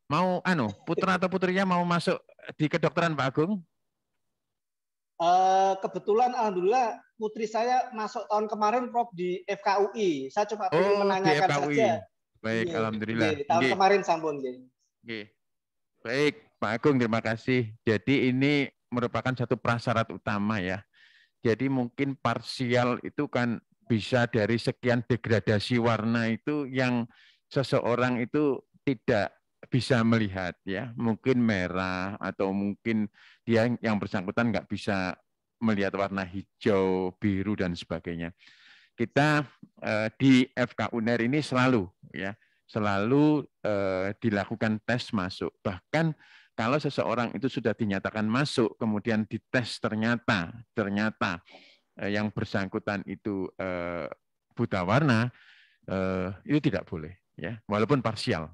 Mau putra atau putrinya mau masuk di kedokteran Pak Agung? Kebetulan alhamdulillah putri saya masuk tahun kemarin, Prof, di FKUI. Saya coba ingin menanyakan saja. Baik, alhamdulillah. Tahun kemarin sampun. Baik, Pak Agung, terima kasih. Jadi ini merupakan satu prasyarat utama ya. Jadi mungkin parsial itu kan bisa dari sekian degradasi warna itu yang seseorang itu tidak bisa melihat ya. Mungkin merah atau mungkin dia yang bersangkutan nggak bisa melihat warna hijau, biru dan sebagainya. Kita di FK UNER ini selalu dilakukan tes masuk. Bahkan kalau seseorang itu sudah dinyatakan masuk, kemudian dites ternyata yang bersangkutan itu buta warna, itu tidak boleh, ya, walaupun parsial.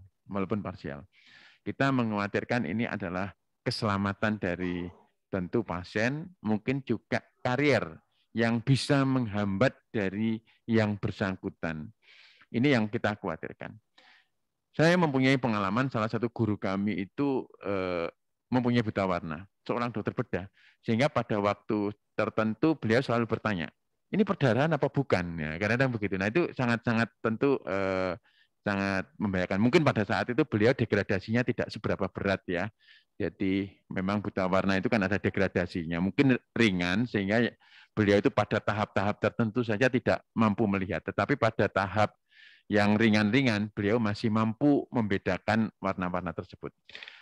Kita mengkhawatirkan ini adalah keselamatan dari tentu pasien, mungkin juga karier yang bisa menghambat dari yang bersangkutan. Ini yang kita khawatirkan. Saya mempunyai pengalaman, salah satu guru kami itu mempunyai buta warna, seorang dokter bedah. Sehingga pada waktu tertentu beliau selalu bertanya, ini perdarahan apa bukan? Ya, kadang-kadang begitu. Nah itu sangat-sangat tentu sangat membahayakan. Mungkin pada saat itu beliau degradasinya tidak seberapa berat ya. Jadi memang buta warna itu kan ada degradasinya. Mungkin ringan sehingga beliau itu pada tahap-tahap tertentu saja tidak mampu melihat. Tetapi pada tahap yang ringan-ringan beliau masih mampu membedakan warna-warna tersebut.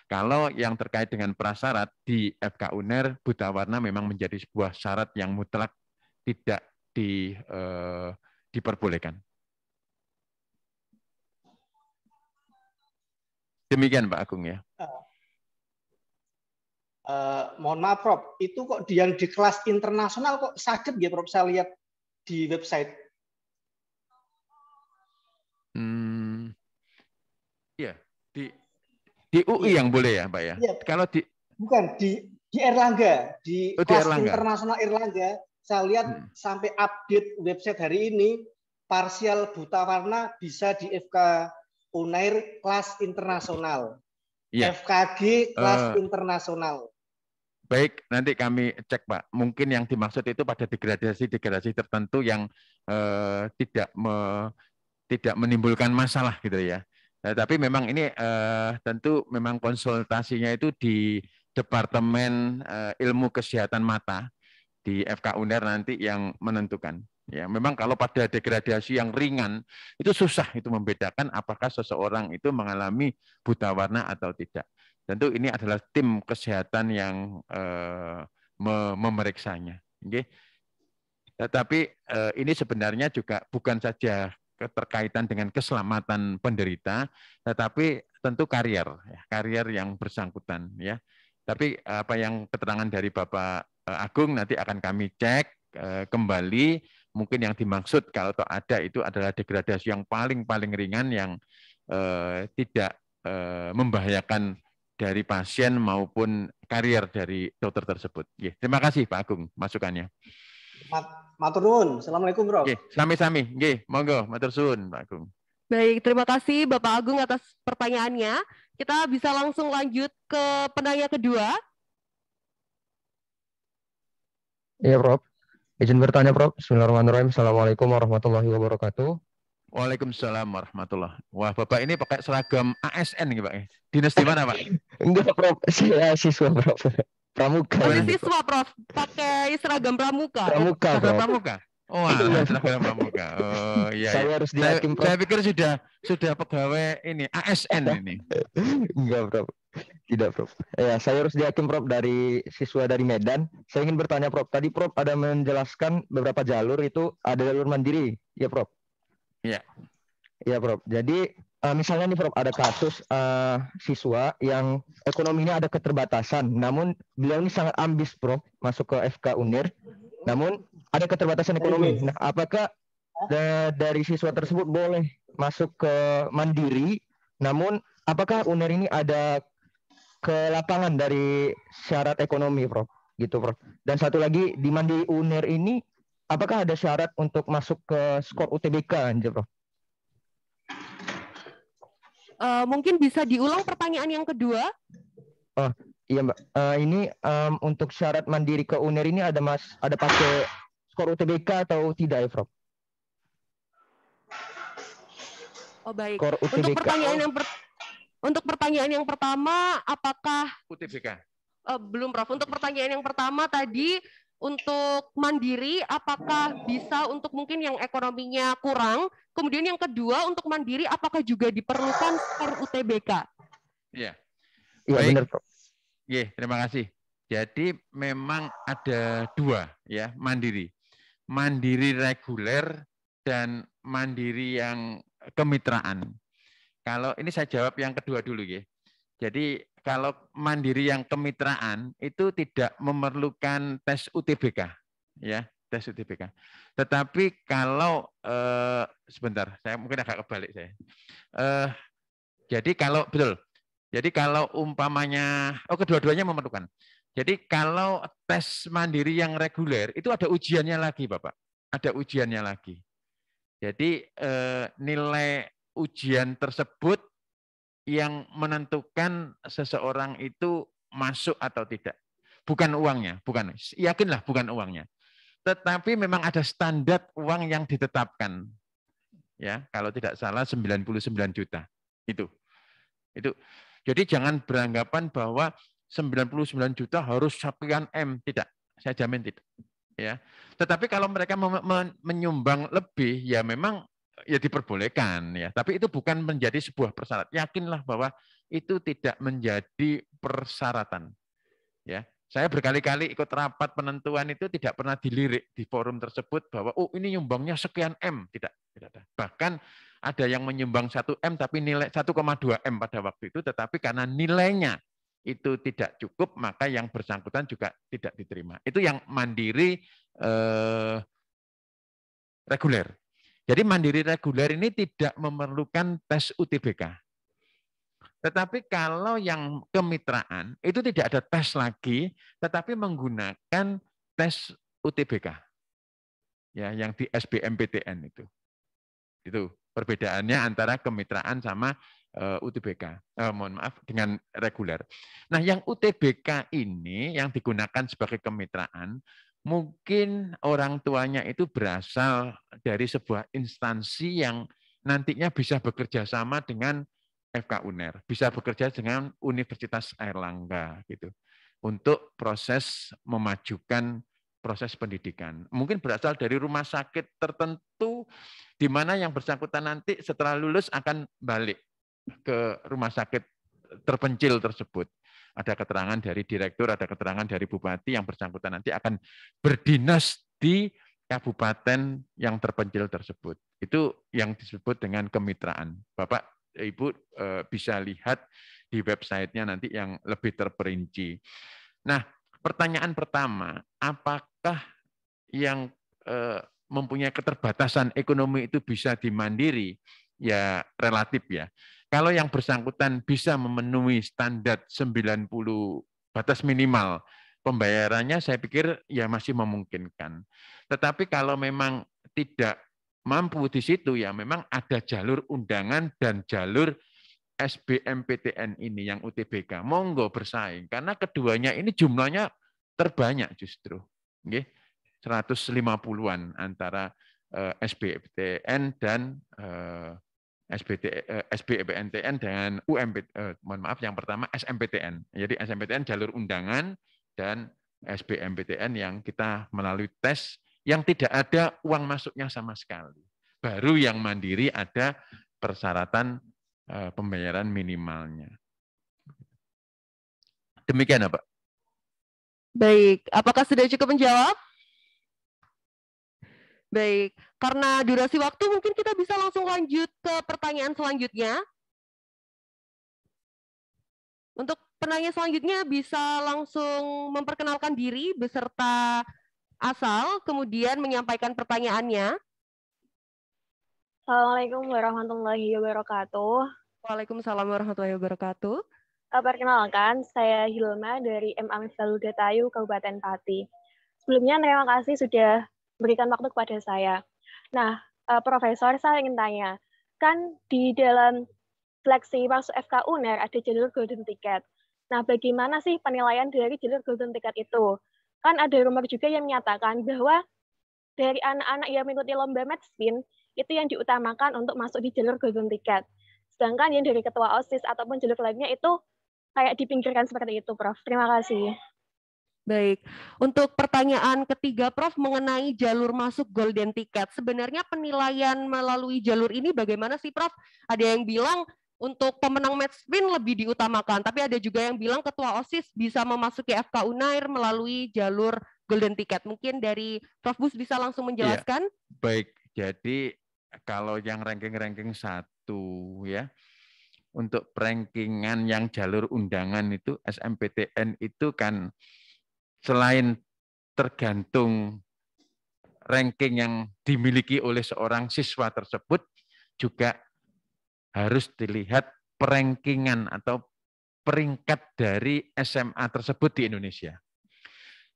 Kalau yang terkait dengan prasyarat di FK UNER, buta warna memang menjadi sebuah syarat yang mutlak tidak diperbolehkan. Demikian Pak Agung ya. Mohon maaf Prof, itu kok yang di kelas internasional kok sakit ya Prof, saya lihat di website. Iya, di UI yang boleh ya Pak ya. Iya. Kalau bukan di Erlangga, di kelas Erlangga. internasional Erlangga, saya lihat sampai update website hari ini parsial buta warna bisa di FK UNER kelas internasional. Ya. FKG kelas internasional. Baik, nanti kami cek Pak. Mungkin yang dimaksud itu pada degradasi tertentu yang tidak menimbulkan masalah gitu ya. Tapi memang ini tentu memang konsultasinya itu di Departemen Ilmu Kesehatan Mata di FK UNER nanti yang menentukan. Ya, memang kalau pada degradasi yang ringan itu susah itu membedakan apakah seseorang itu mengalami buta warna atau tidak. Tentu ini adalah tim kesehatan yang memeriksanya. Okay. Tetapi ini sebenarnya juga bukan saja keterkaitan dengan keselamatan penderita, tetapi tentu karier yang bersangkutan. Ya. Tapi apa yang keterangan dari Bapak Agung nanti akan kami cek kembali. Mungkin yang dimaksud kalau ada itu adalah degradasi yang paling ringan yang tidak membahayakan dari pasien maupun karier dari dokter tersebut. Terima kasih Pak Agung masukannya. Matur nuwun. Assalamualaikum Bro. Sami-sami. Monggo matur suwun Pak Agung. Baik, terima kasih Bapak Agung atas pertanyaannya. Kita bisa langsung lanjut ke penanya kedua. Iya Prof. Izin bertanya Prof. Bismillahirrahmanirrahim. Assalamualaikum warahmatullahi wabarakatuh. Waalaikumsalam warahmatullahi. Wah, Bapak ini pakai seragam ASN nih, Pak. Dinas di mana, Pak? Enggak, Prof. Saya siswa, Prof. Pramuka. Siswa, Prof. Pakai seragam pramuka. Pramuka. Oh, seragam pramuka. Oh, iya. Saya harus dihakim, Prof. Saya pikir sudah pegawai ini ASN ini. Enggak, Prof. Tidak, Prof. Ya, saya harus dihakim, Prof, dari siswa dari Medan. Saya ingin bertanya, Prof. Tadi Prof ada menjelaskan beberapa jalur itu ada jalur mandiri. Ya, Prof. Iya. Iya, Prof. Jadi misalnya nih Prof ada kasus siswa yang ekonominya ada keterbatasan, namun beliau ini sangat ambis Prof masuk ke FK UNER, namun ada keterbatasan ekonomi. Nah, apakah dari siswa tersebut boleh masuk ke mandiri? Namun apakah UNER ini ada ke lapangan dari syarat ekonomi Prof? Gitu Prof. Dan satu lagi di mandiri UNER ini apakah ada syarat untuk masuk ke skor UTBK, Prof? Mungkin bisa diulang pertanyaan yang kedua. Oh iya Mbak, ini untuk syarat mandiri ke UNER ini ada pakai skor UTBK atau tidak ya, Prof? Oh baik. Skor UTBK. Untuk pertanyaan yang pertama, apakah UTBK? Belum, Prof. Untuk pertanyaan yang pertama tadi, untuk mandiri, apakah bisa untuk mungkin yang ekonominya kurang? Kemudian yang kedua, untuk mandiri, apakah juga diperlukan skor UTBK? Iya. Iya benar, Prof. Iya, terima kasih. Jadi memang ada dua ya, mandiri. Mandiri reguler dan mandiri yang kemitraan. Kalau ini saya jawab yang kedua dulu ya. Jadi kalau mandiri yang kemitraan itu tidak memerlukan tes UTBK, ya tes UTBK. Tetapi kalau sebentar, saya mungkin agak kebalik saya. Jadi kalau betul, jadi kalau umpamanya, kedua-duanya memerlukan. Jadi kalau tes mandiri yang reguler itu ada ujiannya lagi, Bapak, ada ujiannya lagi. Jadi nilai ujian tersebut yang menentukan seseorang itu masuk atau tidak. Bukan uangnya, bukan. Yakinlah bukan uangnya. Tetapi memang ada standar uang yang ditetapkan. ya, kalau tidak salah 99 juta. Itu. Jadi jangan beranggapan bahwa 99 juta harus sekian M, tidak. Saya jamin tidak. Ya. Tetapi kalau mereka menyumbang lebih, ya memang ya diperbolehkan, ya. Tapi itu bukan menjadi sebuah persyarat. Yakinlah bahwa itu tidak menjadi persyaratan. Ya. Saya berkali-kali ikut rapat penentuan itu tidak pernah dilirik di forum tersebut bahwa oh ini nyumbangnya sekian M, tidak ada. Bahkan ada yang menyumbang 1 M tapi nilai 1,2 M pada waktu itu, tetapi karena nilainya itu tidak cukup maka yang bersangkutan juga tidak diterima. Itu yang mandiri reguler. Jadi mandiri reguler ini tidak memerlukan tes UTBK. Tetapi kalau yang kemitraan itu tidak ada tes lagi, tetapi menggunakan tes UTBK, ya, yang di SBMPTN itu. Itu perbedaannya antara kemitraan sama UTBK. Mohon maaf, dengan reguler. Nah, yang UTBK ini yang digunakan sebagai kemitraan, mungkin orang tuanya itu berasal dari sebuah instansi yang nantinya bisa bekerja sama dengan FK UNER, bisa bekerja dengan Universitas Airlangga gitu untuk proses memajukan proses pendidikan. Mungkin berasal dari rumah sakit tertentu di mana yang bersangkutan nanti setelah lulus akan balik ke rumah sakit terpencil tersebut. Ada keterangan dari direktur, ada keterangan dari bupati, yang bersangkutan nanti akan berdinas di kabupaten yang terpencil tersebut. Itu yang disebut dengan kemitraan. Bapak, Ibu bisa lihat di websitenya nanti yang lebih terperinci. Nah, pertanyaan pertama, apakah yang mempunyai keterbatasan ekonomi itu bisa dimandiri? Ya relatif ya. Kalau yang bersangkutan bisa memenuhi standar 90 batas minimal pembayarannya, saya pikir ya masih memungkinkan. Tetapi kalau memang tidak mampu di situ, ya memang ada jalur undangan dan jalur SBMPTN ini yang UTBK. Monggo bersaing, karena keduanya ini jumlahnya terbanyak justru. 150-an antara SBMPTN dan SBMPTN dan mohon maaf, yang pertama SMPTN. Jadi SMPTN jalur undangan dan SBMPTN yang kita melalui tes yang tidak ada uang masuknya sama sekali. Baru yang mandiri ada persyaratan pembayaran minimalnya. Demikian, Pak. Baik, apakah sudah cukup menjawab? Baik, karena durasi waktu mungkin kita bisa langsung lanjut ke pertanyaan selanjutnya. Untuk penanya selanjutnya bisa langsung memperkenalkan diri beserta asal, kemudian menyampaikan pertanyaannya. Assalamualaikum warahmatullahi wabarakatuh. Waalaikumsalam warahmatullahi wabarakatuh. Perkenalkan, saya Hilma dari MA Miftahul Datayu, Kabupaten Pati. Sebelumnya terima kasih sudah berikan waktu kepada saya. Nah, Profesor, saya ingin tanya, kan di dalam seleksi masuk FK UNER ada jalur golden ticket. Nah, bagaimana sih penilaian dari jalur golden ticket itu? Kan ada rumor juga yang menyatakan bahwa dari anak-anak yang mengikuti lomba Medspin, itu yang diutamakan untuk masuk di jalur golden ticket. Sedangkan yang dari ketua OSIS ataupun jalur lainnya itu kayak dipinggirkan seperti itu, Prof. Terima kasih. Baik, untuk pertanyaan ketiga, Prof, mengenai jalur masuk golden ticket, sebenarnya penilaian melalui jalur ini bagaimana sih, Prof? Ada yang bilang untuk pemenang Medspin lebih diutamakan, tapi ada juga yang bilang ketua OSIS bisa memasuki FK UNAIR melalui jalur golden ticket. Mungkin dari Prof Bus bisa langsung menjelaskan? Ya, baik, jadi kalau yang ranking-ranking 1 ya, untuk rankingan yang jalur undangan itu SMPTN itu kan selain tergantung ranking yang dimiliki oleh seorang siswa tersebut, juga harus dilihat perankingan atau peringkat dari SMA tersebut di Indonesia.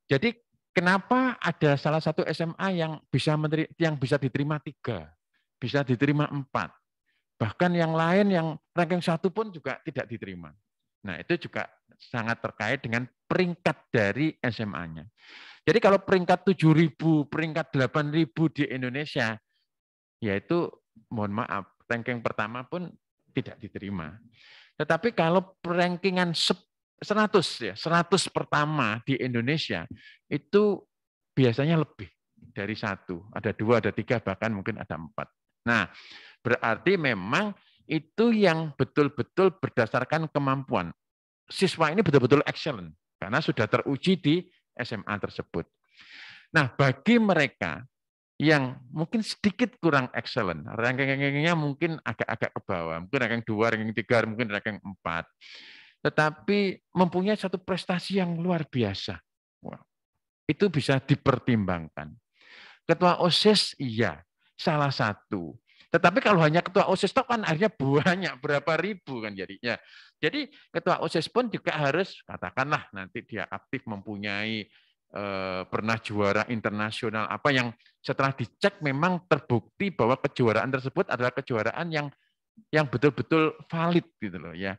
Jadi kenapa ada salah satu SMA yang bisa diterima 3, bisa diterima 4, bahkan yang lain yang ranking 1 pun juga tidak diterima. Nah, itu juga sangat terkait dengan peringkat dari SMA-nya. Jadi kalau peringkat 7.000, peringkat 8.000 di Indonesia, yaitu mohon maaf, ranking pertama pun tidak diterima. Tetapi kalau rankingan 100 ya, 100 pertama di Indonesia itu biasanya lebih dari 1. Ada 2, ada 3, bahkan mungkin ada 4. Nah, berarti memang itu yang betul-betul berdasarkan kemampuan. Siswa ini betul-betul excellent karena sudah teruji di SMA tersebut. Nah, bagi mereka yang mungkin sedikit kurang excellent, ranking-rankingnya mungkin agak-agak ke bawah, mungkin ranking 2, ranking 3, mungkin ranking 4. Tetapi mempunyai satu prestasi yang luar biasa. Wow. Itu bisa dipertimbangkan. Ketua OSIS, iya, salah satu. Tetapi kalau hanya ketua OSIS itu kan akhirnya banyak, berapa ribu kan jadinya. Jadi ketua OSIS pun juga harus, katakanlah nanti dia aktif mempunyai pernah juara internasional, apa yang setelah dicek memang terbukti bahwa kejuaraan tersebut adalah kejuaraan yang betul-betul valid gitu loh ya.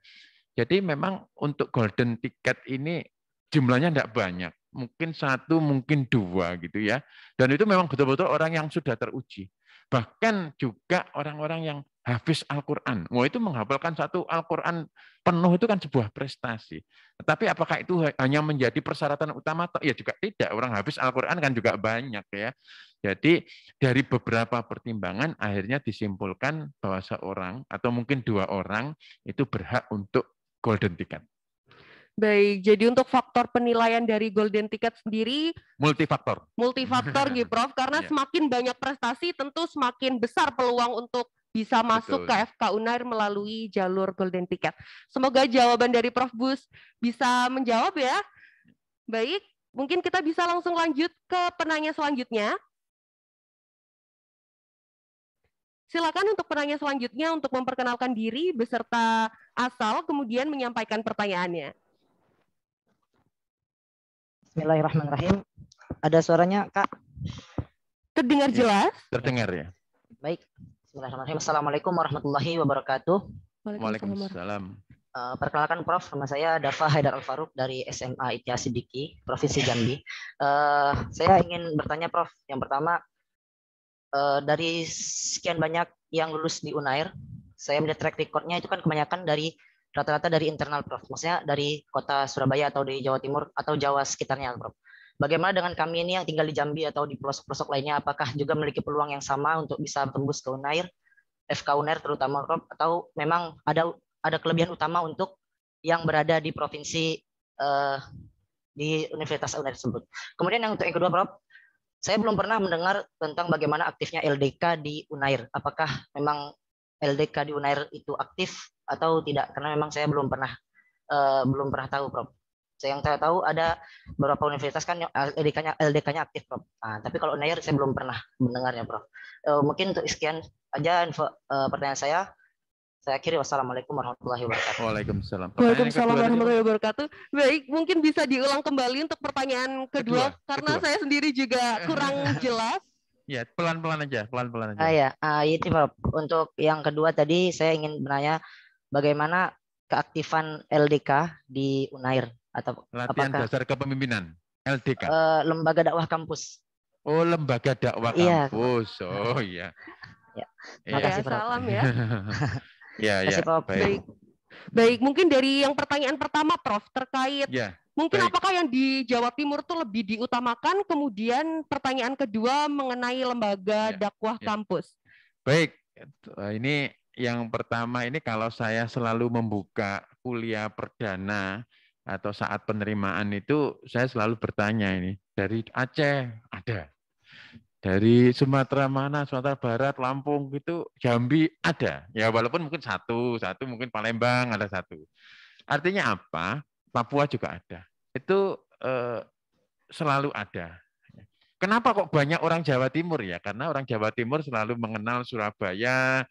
Jadi memang untuk golden ticket ini jumlahnya tidak banyak, mungkin 1, mungkin 2 gitu ya. Dan itu memang betul-betul orang yang sudah teruji. Bahkan juga orang-orang yang hafiz Al-Quran. Wah, itu menghafalkan satu Al-Quran penuh itu kan sebuah prestasi. Tetapi apakah itu hanya menjadi persyaratan utama? Ya juga tidak. Orang hafiz Al-Quran kan juga banyak ya. Jadi dari beberapa pertimbangan akhirnya disimpulkan bahwa seorang atau mungkin 2 orang itu berhak untuk golden ticket. Baik, jadi untuk faktor penilaian dari golden ticket sendiri multifaktor gitu Prof, karena semakin banyak prestasi tentu semakin besar peluang untuk bisa masuk ke FK Unair melalui jalur golden ticket. Semoga jawaban dari Prof Bus bisa menjawab ya. Baik, mungkin kita bisa langsung lanjut ke penanya selanjutnya. Silakan untuk penanya selanjutnya untuk memperkenalkan diri beserta asal, kemudian menyampaikan pertanyaannya. Bismillahirrahmanirrahim. Ada suaranya, Kak? Terdengar jelas? Terdengar ya. Baik. Bismillahirrahmanirrahim. Assalamualaikum warahmatullahi wabarakatuh. Waalaikumsalam. Perkenalkan Prof, nama saya Dafa Haidar Al-Faruq dari SMA Itia Sidiki, Provinsi Jambi. Saya ingin bertanya Prof, yang pertama, dari sekian banyak yang lulus di Unair, saya melihat track record-nya itu kan kebanyakan dari rata-rata dari internal Prof. Maksudnya dari kota Surabaya atau di Jawa Timur atau Jawa sekitarnya Prof. Bagaimana dengan kami ini yang tinggal di Jambi atau di pelosok-pelosok lainnya, apakah juga memiliki peluang yang sama untuk bisa tembus ke Unair, FK Unair terutama Prof, atau memang ada kelebihan utama untuk yang berada di provinsi di Universitas Unair tersebut. Kemudian yang untuk yang kedua Prof, saya belum pernah mendengar tentang bagaimana aktifnya LDK di Unair. Apakah memang LDK di Unair itu aktif atau tidak? Karena memang saya belum pernah tahu, Prof. Saya yang saya tahu ada beberapa universitas kan yang LDK-nya aktif, Prof. Nah, tapi kalau Unair saya belum pernah mendengarnya, Prof. Mungkin untuk sekian aja pertanyaan saya. Saya akhiri, wassalamualaikum warahmatullahi wabarakatuh. Waalaikumsalam. Waalaikumsalam warahmatullahi wabarakatuh. Baik, mungkin bisa diulang kembali untuk pertanyaan kedua. Karena saya sendiri juga kurang jelas. Ya, pelan-pelan aja, pelan-pelan aja. Itu Prof. Untuk yang kedua tadi saya ingin bertanya bagaimana keaktifan LDK di Unair atau latihan dasar kepemimpinan LDK. Lembaga dakwah kampus. Oh, lembaga dakwah kampus. Oh iya. Ya. Makasih Prof. Salam ya. Ya. Baik, mungkin dari yang pertanyaan pertama Prof terkait mungkin apakah yang di Jawa Timur itu lebih diutamakan, kemudian pertanyaan kedua mengenai lembaga dakwah kampus. Baik, ini yang pertama ini kalau saya selalu membuka kuliah perdana atau saat penerimaan itu saya selalu bertanya ini, dari Aceh ada. Dari Sumatera mana, Sumatera Barat, Lampung gitu, Jambi ada. Ya walaupun mungkin satu mungkin Palembang ada satu. Artinya apa? Papua juga ada. Itu selalu ada. Kenapa kok banyak orang Jawa Timur ya? Karena orang Jawa Timur selalu mengenal Surabaya,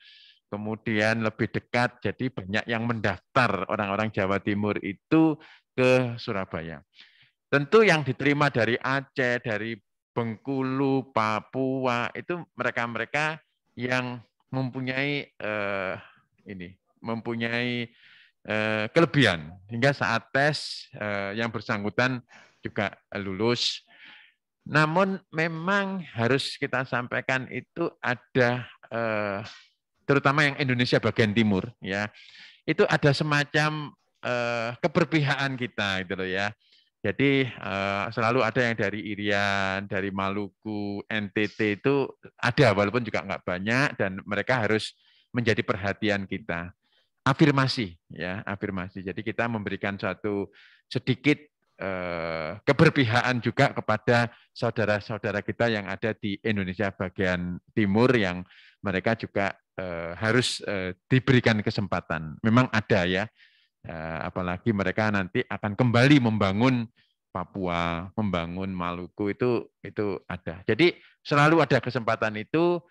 kemudian lebih dekat, jadi banyak yang mendaftar orang-orang Jawa Timur itu ke Surabaya. Tentu yang diterima dari Aceh, dari Bengkulu, Papua itu mereka-mereka yang mempunyai kelebihan hingga saat tes yang bersangkutan juga lulus. Namun memang harus kita sampaikan itu ada terutama yang Indonesia bagian timur, ya, itu ada semacam keberpihakan kita, gitu loh ya. Jadi selalu ada yang dari Irian, dari Maluku, NTT itu ada, walaupun juga nggak banyak, dan mereka harus menjadi perhatian kita. Afirmasi, ya, afirmasi. Jadi kita memberikan suatu sedikit keberpihakan juga kepada saudara-saudara kita yang ada di Indonesia bagian timur yang mereka juga harus diberikan kesempatan. Memang ada ya, apalagi mereka nanti akan kembali membangun Papua, membangun Maluku, itu ada. Jadi selalu ada kesempatan itu.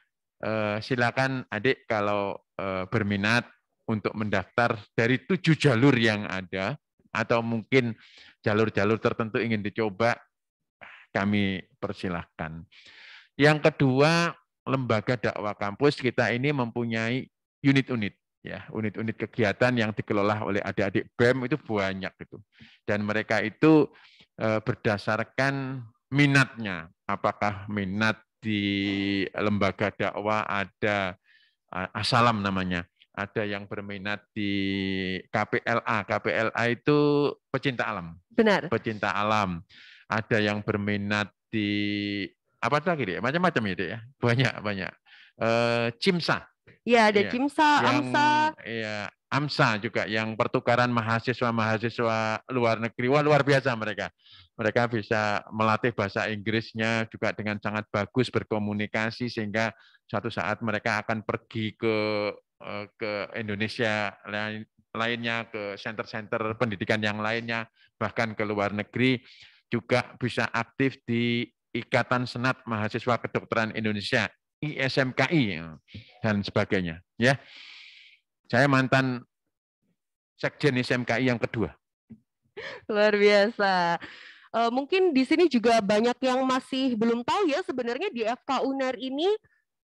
Silakan adik kalau berminat untuk mendaftar dari 7 jalur yang ada, atau mungkin jalur-jalur tertentu ingin dicoba, kami persilahkan. Yang kedua, lembaga dakwah kampus kita ini mempunyai unit-unit, ya, unit-unit kegiatan yang dikelola oleh adik-adik BEM itu banyak itu, dan mereka itu berdasarkan minatnya. Apakah minat di lembaga dakwah ada Asalam namanya, ada yang berminat di KPLA. KPLA itu pecinta alam. Benar. Pecinta alam. Ada yang berminat di apa lagi deh? Macam-macam ya, banyak. CIMSA. Ya, ada ya. CIMSA, AMSA. Ya, AMSA juga yang pertukaran mahasiswa luar negeri. Wah, luar biasa mereka. Mereka bisa melatih bahasa Inggrisnya juga dengan sangat bagus, berkomunikasi, sehingga suatu saat mereka akan pergi ke Indonesia lainnya, ke center-center pendidikan yang lainnya, bahkan ke luar negeri, juga bisa aktif di Ikatan Senat Mahasiswa Kedokteran Indonesia, ISMKI, dan sebagainya. Ya, saya mantan sekjen ISMKI yang kedua. Luar biasa. Mungkin di sini juga banyak yang masih belum tahu ya, sebenarnya di FK UNER ini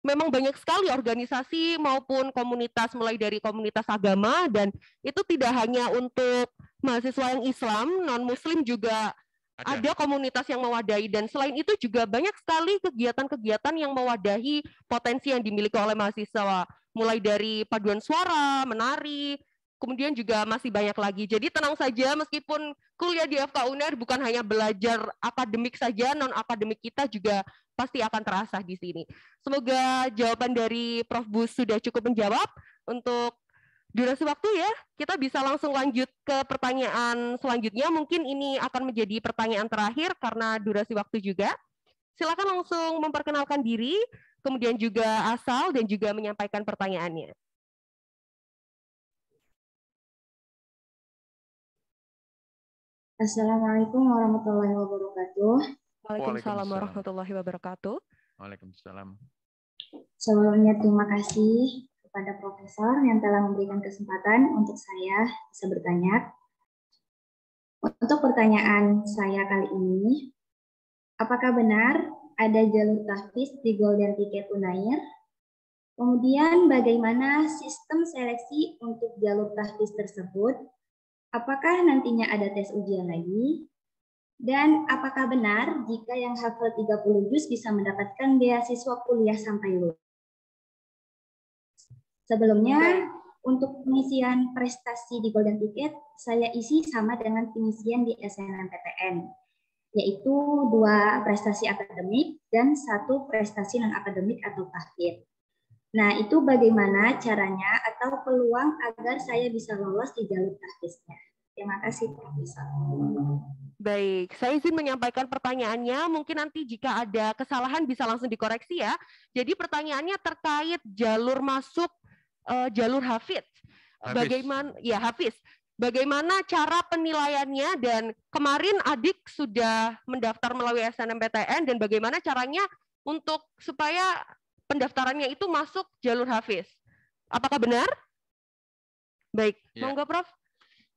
memang banyak sekali organisasi maupun komunitas, mulai dari komunitas agama, dan itu tidak hanya untuk mahasiswa yang Islam, non-Muslim juga ada komunitas yang mewadahi, dan selain itu juga banyak sekali kegiatan-kegiatan yang mewadahi potensi yang dimiliki oleh mahasiswa, mulai dari paduan suara, menari, kemudian juga masih banyak lagi. Jadi tenang saja, meskipun kuliah di FK UNER bukan hanya belajar akademik saja, non-akademik kita juga pasti akan terasa di sini. Semoga jawaban dari Prof. Bus sudah cukup menjawab. Untuk durasi waktu ya, kita bisa langsung lanjut ke pertanyaan selanjutnya. Mungkin ini akan menjadi pertanyaan terakhir karena durasi waktu juga. Silakan langsung memperkenalkan diri, kemudian juga asal dan juga menyampaikan pertanyaannya. Assalamualaikum warahmatullahi wabarakatuh. Waalaikumsalam warahmatullahi wabarakatuh. Waalaikumsalam. Sebelumnya terima kasih kepada Profesor yang telah memberikan kesempatan untuk saya bisa bertanya. Untuk pertanyaan saya kali ini, apakah benar ada jalur tahfiz di Golden Ticket Unair? Kemudian bagaimana sistem seleksi untuk jalur tahfiz tersebut? Apakah nantinya ada tes ujian lagi? Dan apakah benar jika yang hafal 30 juz bisa mendapatkan beasiswa kuliah sampai lulus? Sebelumnya, untuk pengisian prestasi di Golden Ticket, saya isi sama dengan pengisian di SNMPTN, yaitu 2 prestasi akademik dan 1 prestasi non-akademik atau tahfidz. Nah, itu bagaimana caranya atau peluang agar saya bisa lolos di jalur tahfidznya? Terima kasih, Profesor. Baik, saya izin menyampaikan pertanyaannya. Mungkin nanti jika ada kesalahan bisa langsung dikoreksi ya. Jadi pertanyaannya terkait jalur masuk jalur Hafiz. Bagaimana ya Hafiz? Bagaimana cara penilaiannya, dan kemarin adik sudah mendaftar melalui SNMPTN, dan bagaimana caranya untuk supaya pendaftarannya itu masuk jalur Hafiz? Apakah benar? Baik, ya. Monggo Prof.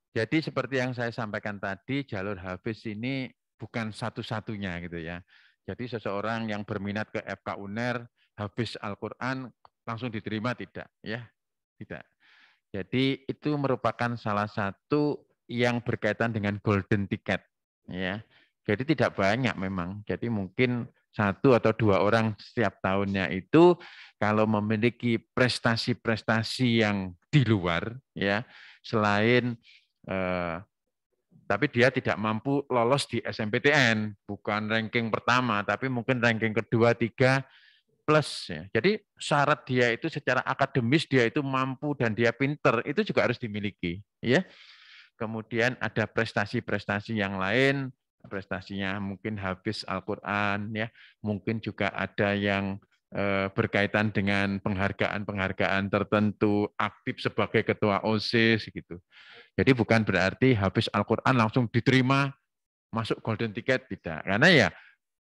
Jadi seperti yang saya sampaikan tadi, jalur Hafiz ini bukan satu-satunya gitu ya. Jadi seseorang yang berminat ke FK UNER, Hafiz Al-Quran langsung diterima tidak, ya, tidak. Jadi itu merupakan salah satu yang berkaitan dengan golden ticket, ya. Jadi tidak banyak memang. Jadi mungkin 1 atau 2 orang setiap tahunnya itu kalau memiliki prestasi-prestasi yang di luar, ya, selain tapi dia tidak mampu lolos di SNMPTN, bukan ranking pertama, tapi mungkin ranking kedua, 3 plus. Ya. Jadi syarat dia itu secara akademis dia itu mampu dan dia pinter, itu juga harus dimiliki. Ya. Kemudian ada prestasi-prestasi yang lain, prestasinya mungkin hafiz Al-Quran, ya, mungkin juga ada yang berkaitan dengan penghargaan-penghargaan tertentu, aktif sebagai ketua OSIS gitu. Jadi bukan berarti hafiz Al-Quran langsung diterima masuk golden ticket, tidak. Karena ya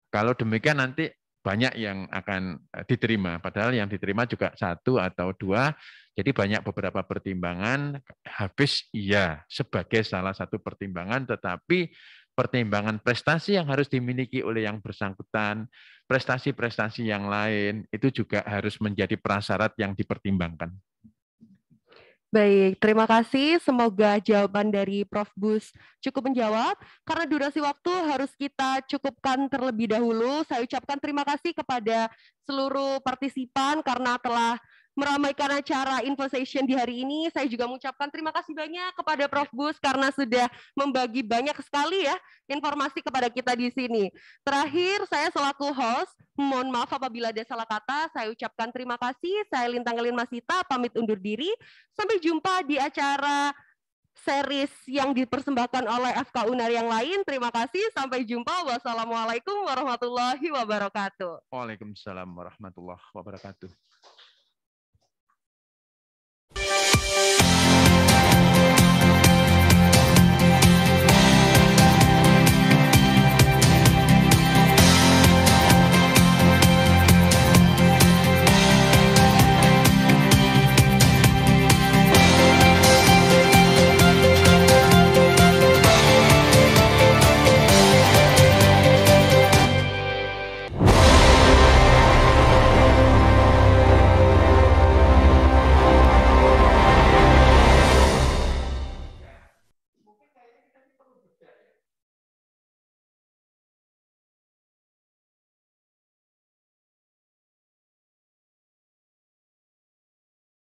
kalau demikian nanti banyak yang akan diterima, padahal yang diterima juga 1 atau 2. Jadi banyak beberapa pertimbangan. Hafiz iya sebagai salah satu pertimbangan, tetapi pertimbangan prestasi yang harus dimiliki oleh yang bersangkutan, prestasi-prestasi yang lain, itu juga harus menjadi prasyarat yang dipertimbangkan. Baik, terima kasih. Semoga jawaban dari Prof. Bus cukup menjawab. Karena durasi waktu harus kita cukupkan terlebih dahulu. Saya ucapkan terima kasih kepada seluruh partisipan karena telah meramaikan acara InfoSession di hari ini. Saya juga mengucapkan terima kasih banyak kepada Prof. Bus karena sudah membagi banyak sekali ya informasi kepada kita di sini. Terakhir, saya selaku host, mohon maaf apabila ada salah kata. Saya ucapkan terima kasih. Saya Lintang Elin Masita, pamit undur diri. Sampai jumpa di acara series yang dipersembahkan oleh FK UNAR yang lain. Terima kasih. Sampai jumpa. Wassalamualaikum warahmatullahi wabarakatuh. Waalaikumsalam warahmatullahi wabarakatuh.